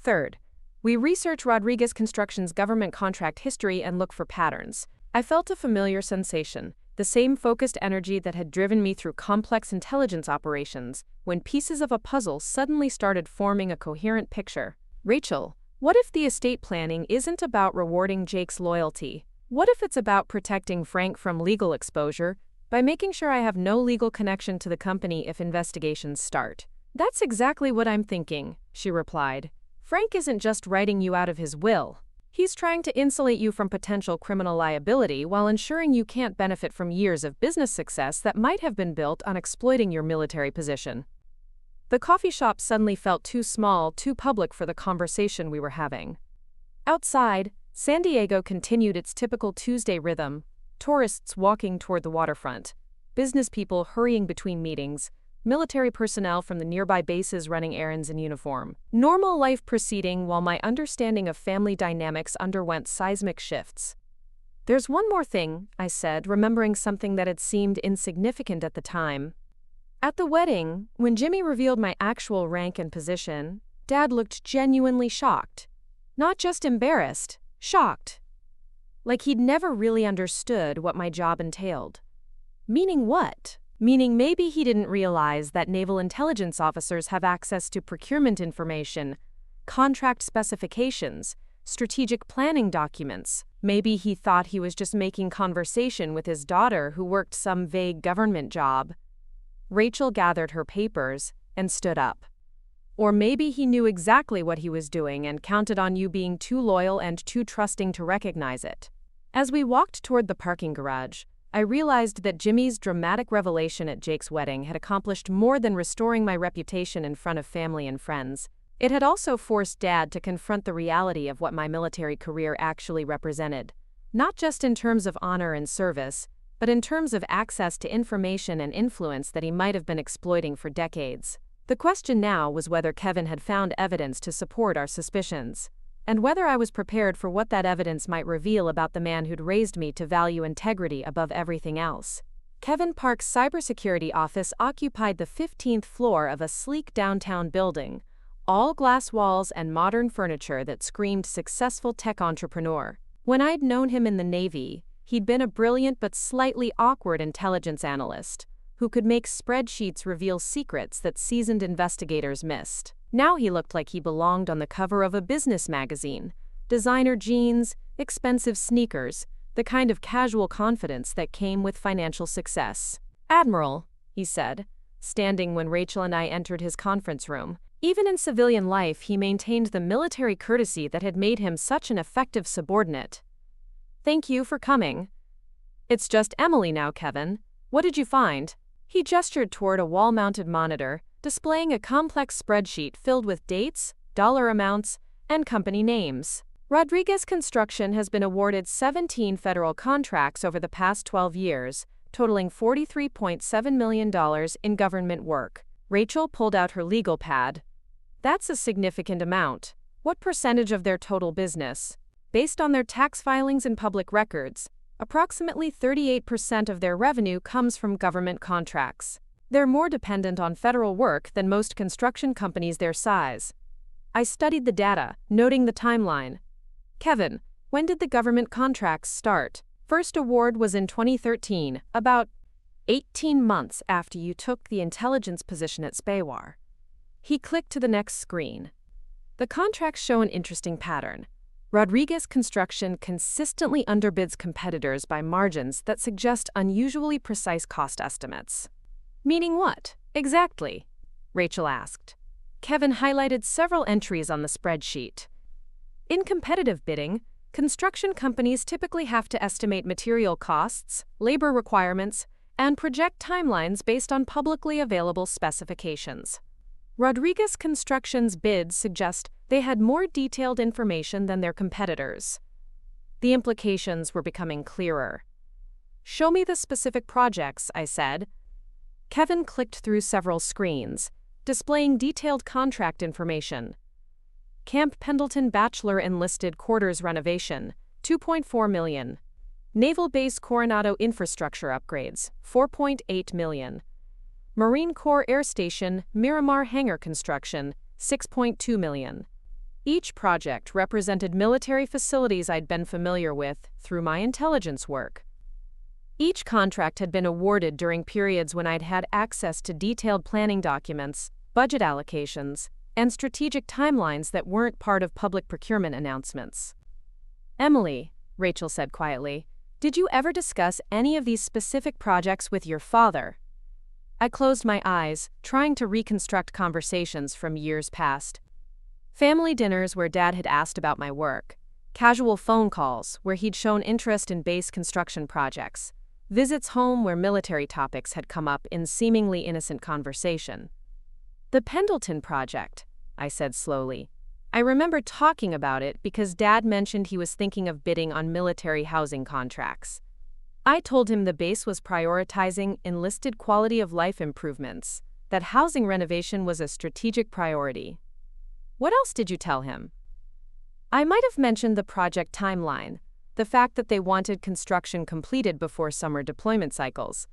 Third, we research Rodriguez Construction's government contract history and look for patterns. I felt a familiar sensation, the same focused energy that had driven me through complex intelligence operations, when pieces of a puzzle suddenly started forming a coherent picture. Rachel, what if the estate planning isn't about rewarding Jake's loyalty? What if it's about protecting Frank from legal exposure by making sure I have no legal connection to the company if investigations start? That's exactly what I'm thinking, she replied. Frank isn't just writing you out of his will. He's trying to insulate you from potential criminal liability while ensuring you can't benefit from years of business success that might have been built on exploiting your military position. The coffee shop suddenly felt too small, too public for the conversation we were having. Outside, San Diego continued its typical Tuesday rhythm, tourists walking toward the waterfront, business people hurrying between meetings, military personnel from the nearby bases running errands in uniform. Normal life proceeding while my understanding of family dynamics underwent seismic shifts. There's one more thing, I said, remembering something that had seemed insignificant at the time. At the wedding, when Jimmy revealed my actual rank and position, Dad looked genuinely shocked. Not just embarrassed, shocked. Like he'd never really understood what my job entailed. Meaning what? Meaning maybe he didn't realize that naval intelligence officers have access to procurement information, contract specifications, strategic planning documents. Maybe he thought he was just making conversation with his daughter who worked some vague government job. Rachel gathered her papers and stood up. Or maybe he knew exactly what he was doing and counted on you being too loyal and too trusting to recognize it. As we walked toward the parking garage, I realized that Jimmy's dramatic revelation at Jake's wedding had accomplished more than restoring my reputation in front of family and friends. It had also forced Dad to confront the reality of what my military career actually represented, not just in terms of honor and service, but in terms of access to information and influence that he might have been exploiting for decades. The question now was whether Kevin had found evidence to support our suspicions, and whether I was prepared for what that evidence might reveal about the man who'd raised me to value integrity above everything else. Kevin Park's cybersecurity office occupied the 15th floor of a sleek downtown building, all glass walls and modern furniture that screamed successful tech entrepreneur. When I'd known him in the Navy, he'd been a brilliant but slightly awkward intelligence analyst who could make spreadsheets reveal secrets that seasoned investigators missed. Now he looked like he belonged on the cover of a business magazine. Designer jeans, expensive sneakers, the kind of casual confidence that came with financial success. "Admiral," he said, standing when Rachel and I entered his conference room. Even in civilian life, he maintained the military courtesy that had made him such an effective subordinate. "Thank you for coming. It's just Emily now, Kevin. What did you find?" He gestured toward a wall-mounted monitor, displaying a complex spreadsheet filled with dates, dollar amounts, and company names. Rodriguez Construction has been awarded 17 federal contracts over the past 12 years, totaling $43.7 million in government work. Rachel pulled out her legal pad. "That's a significant amount. What percentage of their total business?" "Based on their tax filings and public records, approximately 38% of their revenue comes from government contracts. They're more dependent on federal work than most construction companies their size." I studied the data, noting the timeline. "Kevin, when did the government contracts start?" "First award was in 2013, about 18 months after you took the intelligence position at Spawar." He clicked to the next screen. The contracts show an interesting pattern. Rodriguez Construction consistently underbids competitors by margins that suggest unusually precise cost estimates. "Meaning what, exactly?" Rachel asked. Kevin highlighted several entries on the spreadsheet. "In competitive bidding, construction companies typically have to estimate material costs, labor requirements, and project timelines based on publicly available specifications. Rodriguez Construction's bids suggest they had more detailed information than their competitors." The implications were becoming clearer. "Show me the specific projects," I said. Kevin clicked through several screens, displaying detailed contract information. Camp Pendleton Bachelor Enlisted Quarters Renovation, $2.4 million. Naval Base Coronado Infrastructure Upgrades, $4.8 million. Marine Corps Air Station Miramar Hangar Construction, $6.2 million. Each project represented military facilities I'd been familiar with through my intelligence work. Each contract had been awarded during periods when I'd had access to detailed planning documents, budget allocations, and strategic timelines that weren't part of public procurement announcements. "Emily," Rachel said quietly, "did you ever discuss any of these specific projects with your father?" I closed my eyes, trying to reconstruct conversations from years past. Family dinners where Dad had asked about my work, casual phone calls where he'd shown interest in base construction projects, visits home where military topics had come up in seemingly innocent conversation. "The Pendleton project," I said slowly. I remember talking about it because Dad mentioned he was thinking of bidding on military housing contracts. I told him the base was prioritizing enlisted quality of life improvements, that housing renovation was a strategic priority. "What else did you tell him?" I might have mentioned the project timeline, the fact that they wanted construction completed before summer deployment cycles.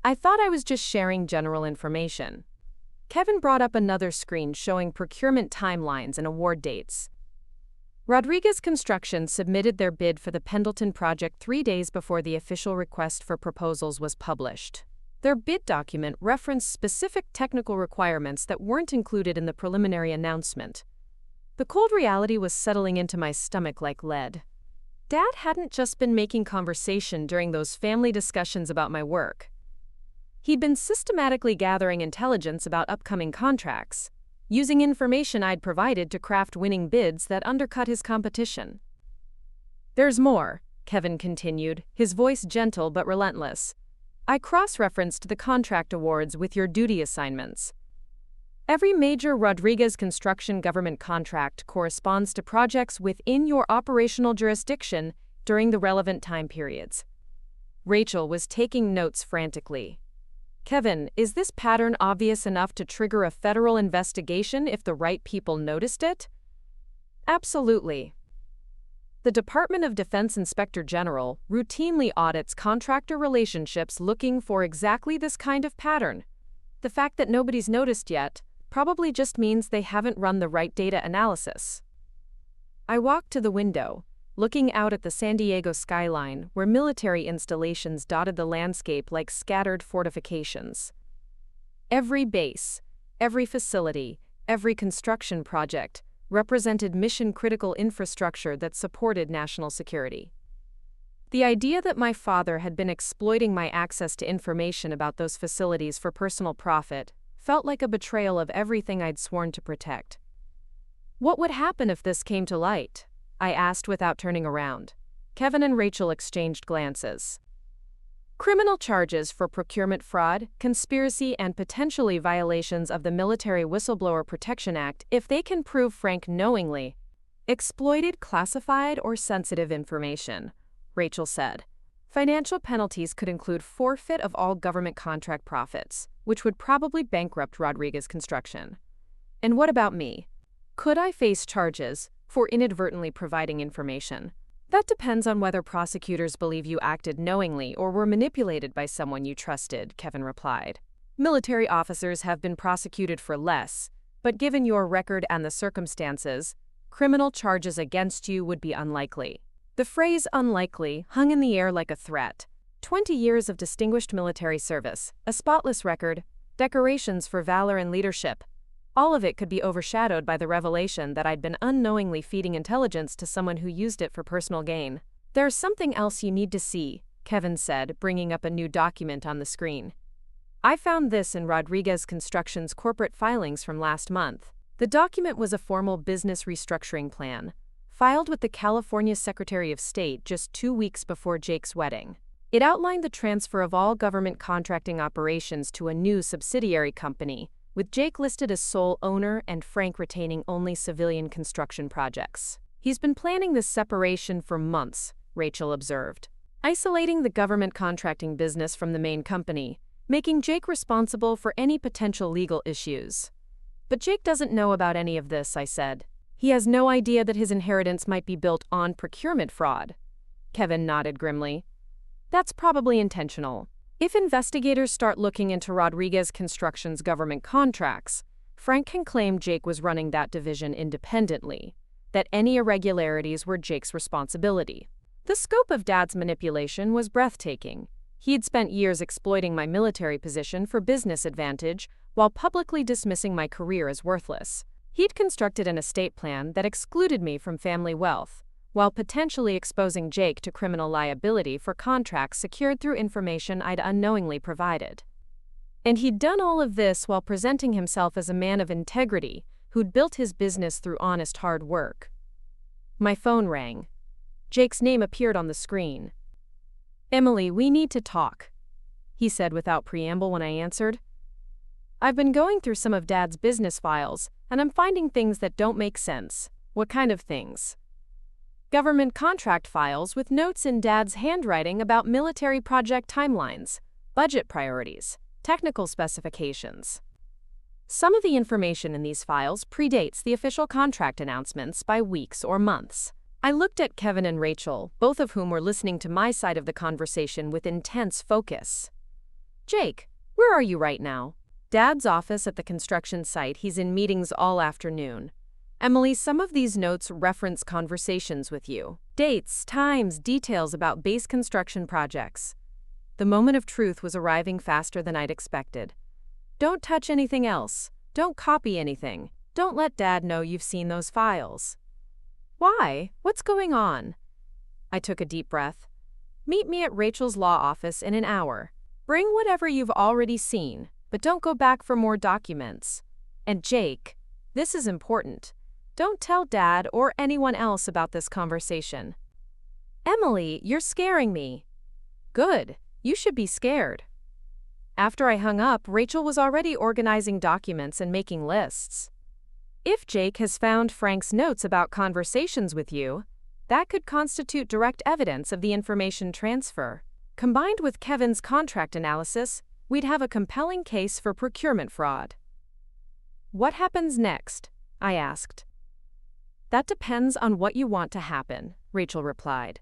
I thought I was just sharing general information. Kevin brought up another screen showing procurement timelines and award dates. Rodriguez Construction submitted their bid for the Pendleton project 3 days before the official request for proposals was published. Their bid document referenced specific technical requirements that weren't included in the preliminary announcement. The cold reality was settling into my stomach like lead. Dad hadn't just been making conversation during those family discussions about my work. He'd been systematically gathering intelligence about upcoming contracts, using information I'd provided to craft winning bids that undercut his competition. "There's more," Kevin continued, his voice gentle but relentless. "I cross-referenced the contract awards with your duty assignments. Every major Rodriguez construction government contract corresponds to projects within your operational jurisdiction during the relevant time periods." Rachel was taking notes frantically. "Kevin, is this pattern obvious enough to trigger a federal investigation if the right people noticed it?" "Absolutely. The Department of Defense Inspector General routinely audits contractor relationships looking for exactly this kind of pattern. The fact that nobody's noticed yet probably just means they haven't run the right data analysis." I walked to the window, looking out at the San Diego skyline where military installations dotted the landscape like scattered fortifications. Every base, every facility, every construction project represented mission-critical infrastructure that supported national security. The idea that my father had been exploiting my access to information about those facilities for personal profit felt like a betrayal of everything I'd sworn to protect. "What would happen if this came to light?" I asked without turning around. Kevin and Rachel exchanged glances. "Criminal charges for procurement fraud, conspiracy, and potentially violations of the Military Whistleblower Protection Act if they can prove Frank knowingly exploited classified or sensitive information," Rachel said. "Financial penalties could include forfeit of all government contract profits, which would probably bankrupt Rodriguez Construction." "And what about me? Could I face charges for inadvertently providing information?" "That depends on whether prosecutors believe you acted knowingly or were manipulated by someone you trusted," Kevin replied. "Military officers have been prosecuted for less, but given your record and the circumstances, criminal charges against you would be unlikely." The phrase "unlikely" hung in the air like a threat. 20 years of distinguished military service, a spotless record, decorations for valor and leadership. All of it could be overshadowed by the revelation that I'd been unknowingly feeding intelligence to someone who used it for personal gain. "There's something else you need to see," Kevin said, bringing up a new document on the screen. "I found this in Rodriguez Construction's corporate filings from last month." The document was a formal business restructuring plan, filed with the California Secretary of State just 2 weeks before Jake's wedding. It outlined the transfer of all government contracting operations to a new subsidiary company, with Jake listed as sole owner and Frank retaining only civilian construction projects. "He's been planning this separation for months," Rachel observed, "isolating the government contracting business from the main company, making Jake responsible for any potential legal issues." "But Jake doesn't know about any of this," I said. "He has no idea that his inheritance might be built on procurement fraud." Kevin nodded grimly. "That's probably intentional. If investigators start looking into Rodriguez Construction's government contracts, Frank can claim Jake was running that division independently, that any irregularities were Jake's responsibility." The scope of Dad's manipulation was breathtaking. He'd spent years exploiting my military position for business advantage while publicly dismissing my career as worthless. He'd constructed an estate plan that excluded me from family wealth, while potentially exposing Jake to criminal liability for contracts secured through information I'd unknowingly provided. And he'd done all of this while presenting himself as a man of integrity who'd built his business through honest hard work. My phone rang. Jake's name appeared on the screen. "Emily, we need to talk," he said without preamble when I answered. "I've been going through some of Dad's business files, and I'm finding things that don't make sense." "What kind of things?" "Government contract files with notes in Dad's handwriting about military project timelines, budget priorities, technical specifications. Some of the information in these files predates the official contract announcements by weeks or months." I looked at Kevin and Rachel, both of whom were listening to my side of the conversation with intense focus. "Jake, where are you right now?" "Dad's office at the construction site. He's in meetings all afternoon." "Emily, some of these notes reference conversations with you. Dates, times, details about base construction projects." The moment of truth was arriving faster than I'd expected. "Don't touch anything else. Don't copy anything. Don't let Dad know you've seen those files. Why? What's going on? I took a deep breath. Meet me at Rachel's law office in an hour. Bring whatever you've already seen, but don't go back for more documents. And Jake, this is important. Don't tell Dad or anyone else about this conversation. Emily, you're scaring me. Good. You should be scared. After I hung up, Rachel was already organizing documents and making lists. If Jake has found Frank's notes about conversations with you, that could constitute direct evidence of the information transfer. Combined with Kevin's contract analysis, we'd have a compelling case for procurement fraud. What happens next? I asked. That depends on what you want to happen, Rachel replied.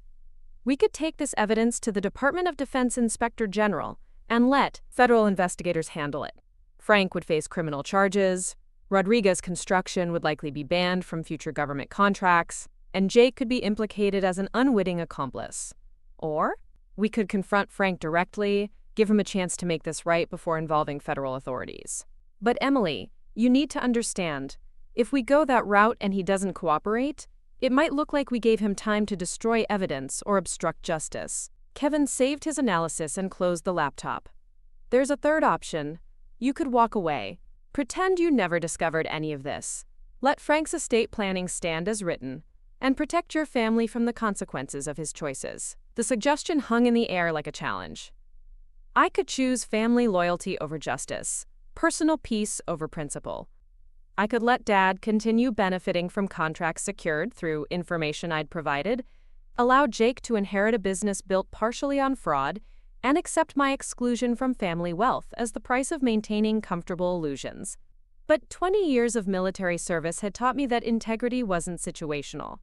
We could take this evidence to the Department of Defense Inspector General and let federal investigators handle it. Frank would face criminal charges, Rodriguez Construction would likely be banned from future government contracts, and Jake could be implicated as an unwitting accomplice. Or we could confront Frank directly, give him a chance to make this right before involving federal authorities. But Emily, you need to understand, if we go that route and he doesn't cooperate, it might look like we gave him time to destroy evidence or obstruct justice. Kevin saved his analysis and closed the laptop. There's a third option. You could walk away. Pretend you never discovered any of this. Let Frank's estate planning stand as written, and protect your family from the consequences of his choices. The suggestion hung in the air like a challenge. I could choose family loyalty over justice, personal peace over principle. I could let Dad continue benefiting from contracts secured through information I'd provided, allow Jake to inherit a business built partially on fraud, and accept my exclusion from family wealth as the price of maintaining comfortable illusions. But 20 years of military service had taught me that integrity wasn't situational.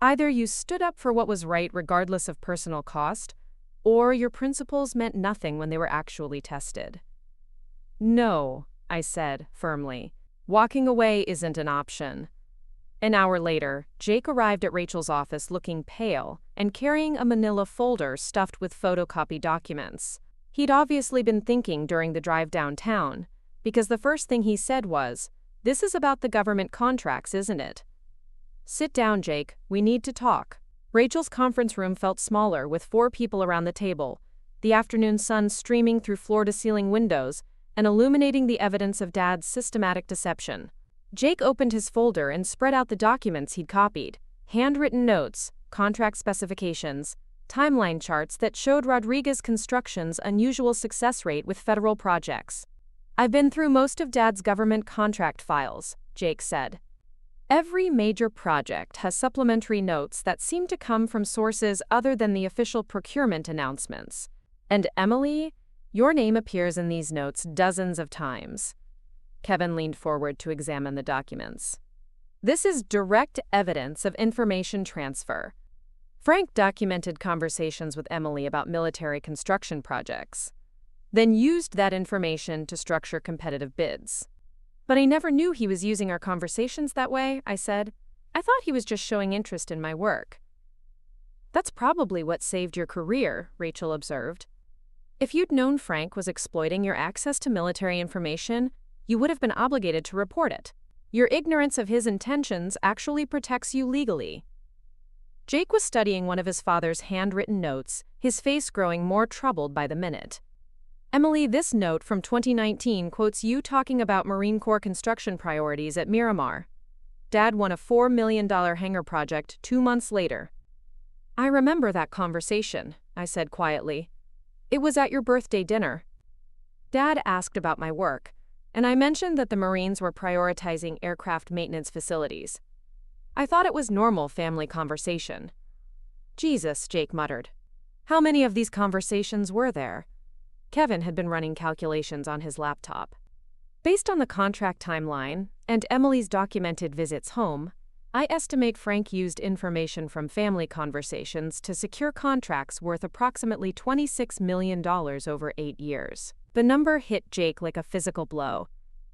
Either you stood up for what was right regardless of personal cost, or your principles meant nothing when they were actually tested. No, I said firmly. Walking away isn't an option. An hour later, Jake arrived at Rachel's office looking pale and carrying a manila folder stuffed with photocopied documents. He'd obviously been thinking during the drive downtown, because the first thing he said was, "This is about the government contracts, isn't it?" "Sit down, Jake. We need to talk." Rachel's conference room felt smaller with 4 people around the table, the afternoon sun streaming through floor-to-ceiling windows and illuminating the evidence of Dad's systematic deception. Jake opened his folder and spread out the documents he'd copied, handwritten notes, contract specifications, timeline charts that showed Rodriguez Construction's unusual success rate with federal projects. "I've been through most of Dad's government contract files," Jake said. "Every major project has supplementary notes that seem to come from sources other than the official procurement announcements. And Emily, your name appears in these notes dozens of times." Kevin leaned forward to examine the documents. "This is direct evidence of information transfer. Frank documented conversations with Emily about military construction projects, then used that information to structure competitive bids." "But I never knew he was using our conversations that way," I said. "I thought he was just showing interest in my work." "That's probably what saved your career," Rachel observed. "If you'd known Frank was exploiting your access to military information, you would have been obligated to report it. Your ignorance of his intentions actually protects you legally." Jake was studying one of his father's handwritten notes, his face growing more troubled by the minute. "Emily, this note from 2019 quotes you talking about Marine Corps construction priorities at Miramar. Dad won a $4 million hangar project 2 months later." "I remember that conversation," I said quietly. "It was at your birthday dinner. Dad asked about my work, and I mentioned that the Marines were prioritizing aircraft maintenance facilities. I thought it was normal family conversation." "Jesus," Jake muttered. "How many of these conversations were there?" Kevin had been running calculations on his laptop. "Based on the contract timeline and Emily's documented visits home, I estimate Frank used information from family conversations to secure contracts worth approximately $26 million over 8 years. The number hit Jake like a physical blow.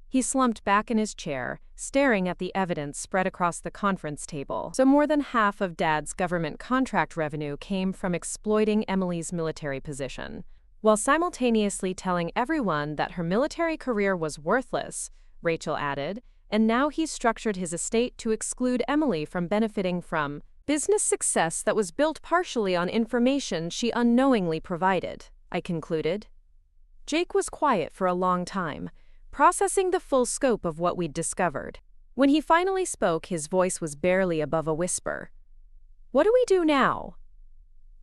He slumped back in his chair, staring at the evidence spread across the conference table. So more than half of Dad's government contract revenue came from exploiting Emily's military position, while simultaneously telling everyone that her military career was worthless, Rachel added, and now he's structured his estate to exclude Emily from benefiting from business success that was built partially on information she unknowingly provided, I concluded. Jake was quiet for a long time, processing the full scope of what we'd discovered. When he finally spoke, his voice was barely above a whisper. "What do we do now?"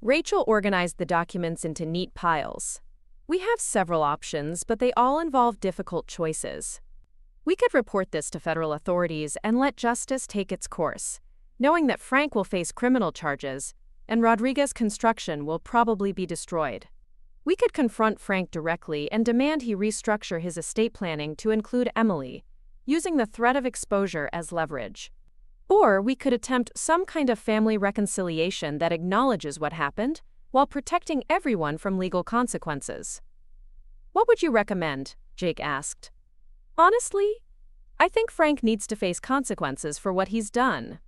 Rachel organized the documents into neat piles. "We have several options, but they all involve difficult choices. We could report this to federal authorities and let justice take its course, knowing that Frank will face criminal charges and Rodriguez Construction will probably be destroyed. We could confront Frank directly and demand he restructure his estate planning to include Emily, using the threat of exposure as leverage. Or we could attempt some kind of family reconciliation that acknowledges what happened while protecting everyone from legal consequences." "What would you recommend?" Jake asked. "Honestly, I think Frank needs to face consequences for what he's done.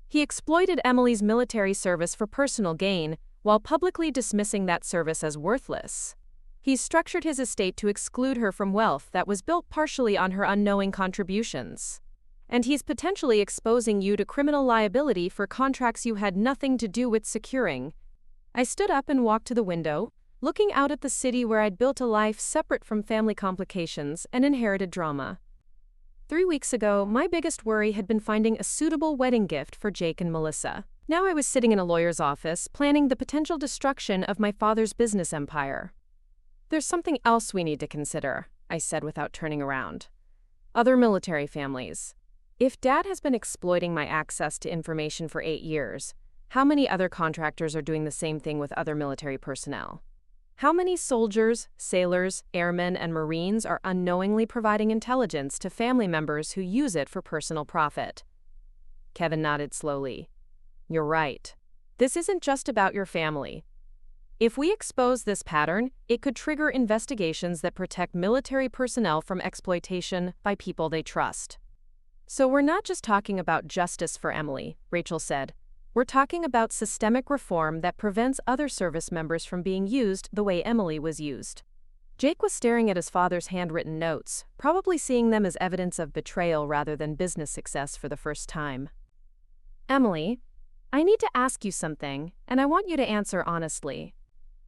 He exploited Emily's military service for personal gain while publicly dismissing that service as worthless. He's structured his estate to exclude her from wealth that was built partially on her unknowing contributions. And he's potentially exposing you to criminal liability for contracts you had nothing to do with securing." I stood up and walked to the window, looking out at the city where I'd built a life separate from family complications and inherited drama. 3 weeks ago, my biggest worry had been finding a suitable wedding gift for Jake and Melissa. Now I was sitting in a lawyer's office, planning the potential destruction of my father's business empire. "There's something else we need to consider," I said without turning around. "Other military families. If Dad has been exploiting my access to information for 8 years, how many other contractors are doing the same thing with other military personnel? How many soldiers, sailors, airmen, and Marines are unknowingly providing intelligence to family members who use it for personal profit?" Kevin nodded slowly. "You're right. This isn't just about your family. If we expose this pattern, it could trigger investigations that protect military personnel from exploitation by people they trust." "So we're not just talking about justice for Emily," Rachel said. "We're talking about systemic reform that prevents other service members from being used the way Emily was used." Jake was staring at his father's handwritten notes, probably seeing them as evidence of betrayal rather than business success for the first time. "Emily, I need to ask you something, and I want you to answer honestly.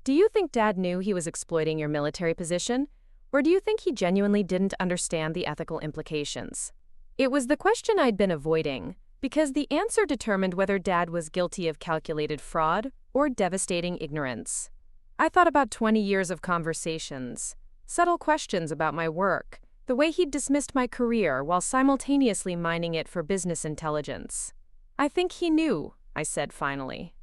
Do you think Dad knew he was exploiting your military position, or do you think he genuinely didn't understand the ethical implications?" It was the question I'd been avoiding, because the answer determined whether Dad was guilty of calculated fraud or devastating ignorance. I thought about 20 years of conversations, subtle questions about my work, the way he'd dismissed my career while simultaneously mining it for business intelligence. "I think he knew," I said finally.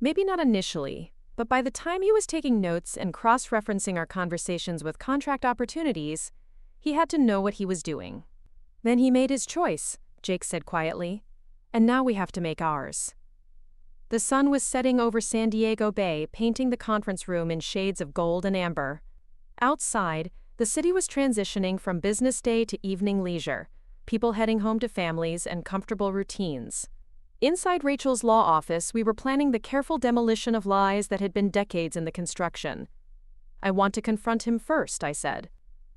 Maybe not initially, but by the time he was taking notes and cross-referencing our conversations with contract opportunities, he had to know what he was doing. "Then he made his choice," Jake said quietly. "And now we have to make ours." The sun was setting over San Diego Bay, painting the conference room in shades of gold and amber. Outside, the city was transitioning from business day to evening leisure, people heading home to families and comfortable routines. Inside Rachel's law office, we were planning the careful demolition of lies that had been decades in the construction. "I want to confront him first," I said.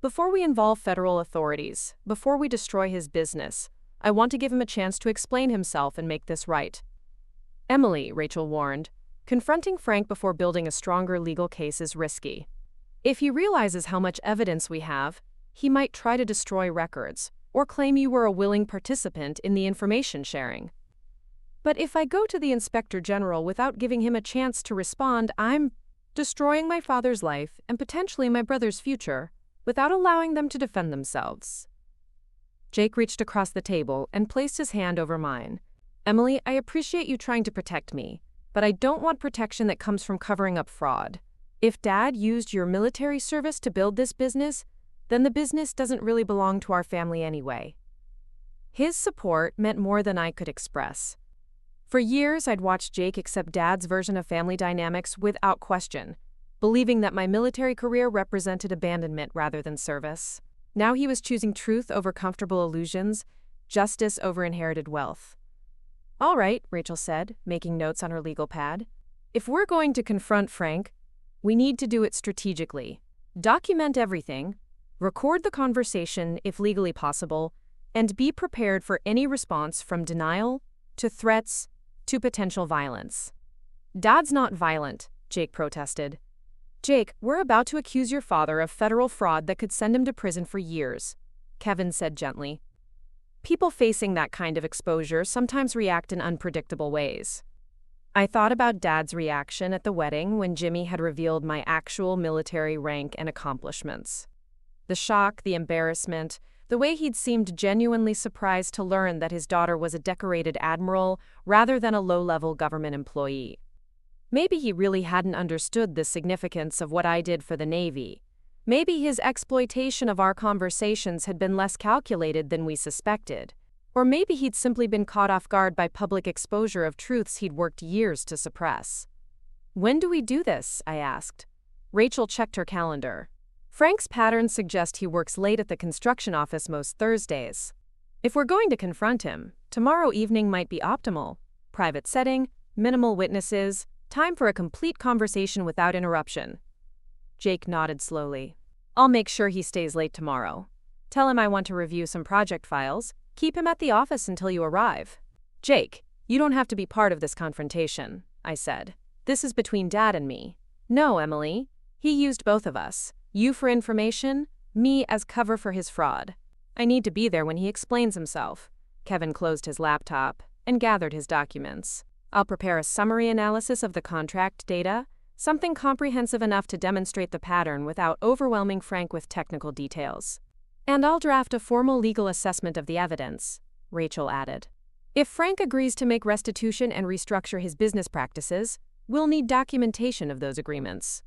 "Before we involve federal authorities, before we destroy his business, I want to give him a chance to explain himself and make this right." "Emily," Rachel warned, "confronting Frank before building a stronger legal case is risky. If he realizes how much evidence we have, he might try to destroy records or claim you were a willing participant in the information sharing. But if I go to the Inspector General without giving him a chance to respond, I'm destroying my father's life and potentially my brother's future without allowing them to defend themselves." Jake reached across the table and placed his hand over mine. "Emily, I appreciate you trying to protect me, but I don't want protection that comes from covering up fraud. If Dad used your military service to build this business, then the business doesn't really belong to our family anyway." His support meant more than I could express. For years, I'd watched Jake accept Dad's version of family dynamics without question, believing that my military career represented abandonment rather than service. Now he was choosing truth over comfortable illusions, justice over inherited wealth. "All right," Rachel said, making notes on her legal pad. "If we're going to confront Frank, we need to do it strategically. Document everything, record the conversation if legally possible, and be prepared for any response from denial to threats to potential violence. Dad's not violent, Jake protested. Jake, we're about to accuse your father of federal fraud that could send him to prison for years, Kevin said gently. People facing that kind of exposure sometimes react in unpredictable ways. I thought about Dad's reaction at the wedding when Jimmy had revealed my actual military rank and accomplishments. The shock, the embarrassment, the way he'd seemed genuinely surprised to learn that his daughter was a decorated admiral rather than a low-level government employee. Maybe he really hadn't understood the significance of what I did for the Navy. Maybe his exploitation of our conversations had been less calculated than we suspected. Or maybe he'd simply been caught off guard by public exposure of truths he'd worked years to suppress. When do we do this? I asked. Rachel checked her calendar. Frank's patterns suggest he works late at the construction office most Thursdays. If we're going to confront him, tomorrow evening might be optimal. Private setting, minimal witnesses, time for a complete conversation without interruption. Jake nodded slowly. I'll make sure he stays late tomorrow. Tell him I want to review some project files. Keep him at the office until you arrive. Jake, you don't have to be part of this confrontation, I said. This is between Dad and me. No, Emily. He used both of us. You for information, me as cover for his fraud. I need to be there when he explains himself. Kevin closed his laptop and gathered his documents. I'll prepare a summary analysis of the contract data, something comprehensive enough to demonstrate the pattern without overwhelming Frank with technical details. And I'll draft a formal legal assessment of the evidence, Rachel added. If Frank agrees to make restitution and restructure his business practices, we'll need documentation of those agreements.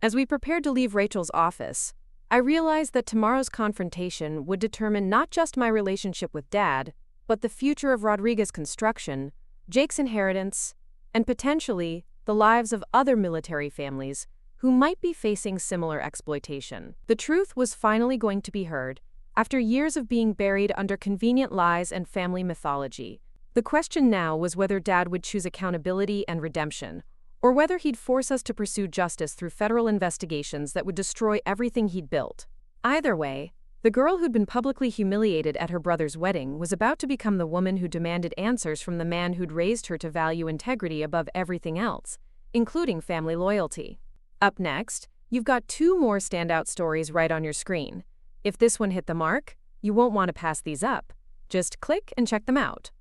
As we prepared to leave Rachel's office, I realized that tomorrow's confrontation would determine not just my relationship with Dad, but the future of Rodriguez Construction, Jake's inheritance, and potentially the lives of other military families who might be facing similar exploitation. The truth was finally going to be heard, after years of being buried under convenient lies and family mythology. The question now was whether Dad would choose accountability and redemption, or whether he'd force us to pursue justice through federal investigations that would destroy everything he'd built. Either way, the girl who'd been publicly humiliated at her brother's wedding was about to become the woman who demanded answers from the man who'd raised her to value integrity above everything else, including family loyalty. Up next, you've got 2 more standout stories right on your screen. If this one hit the mark, you won't want to pass these up. Just click and check them out.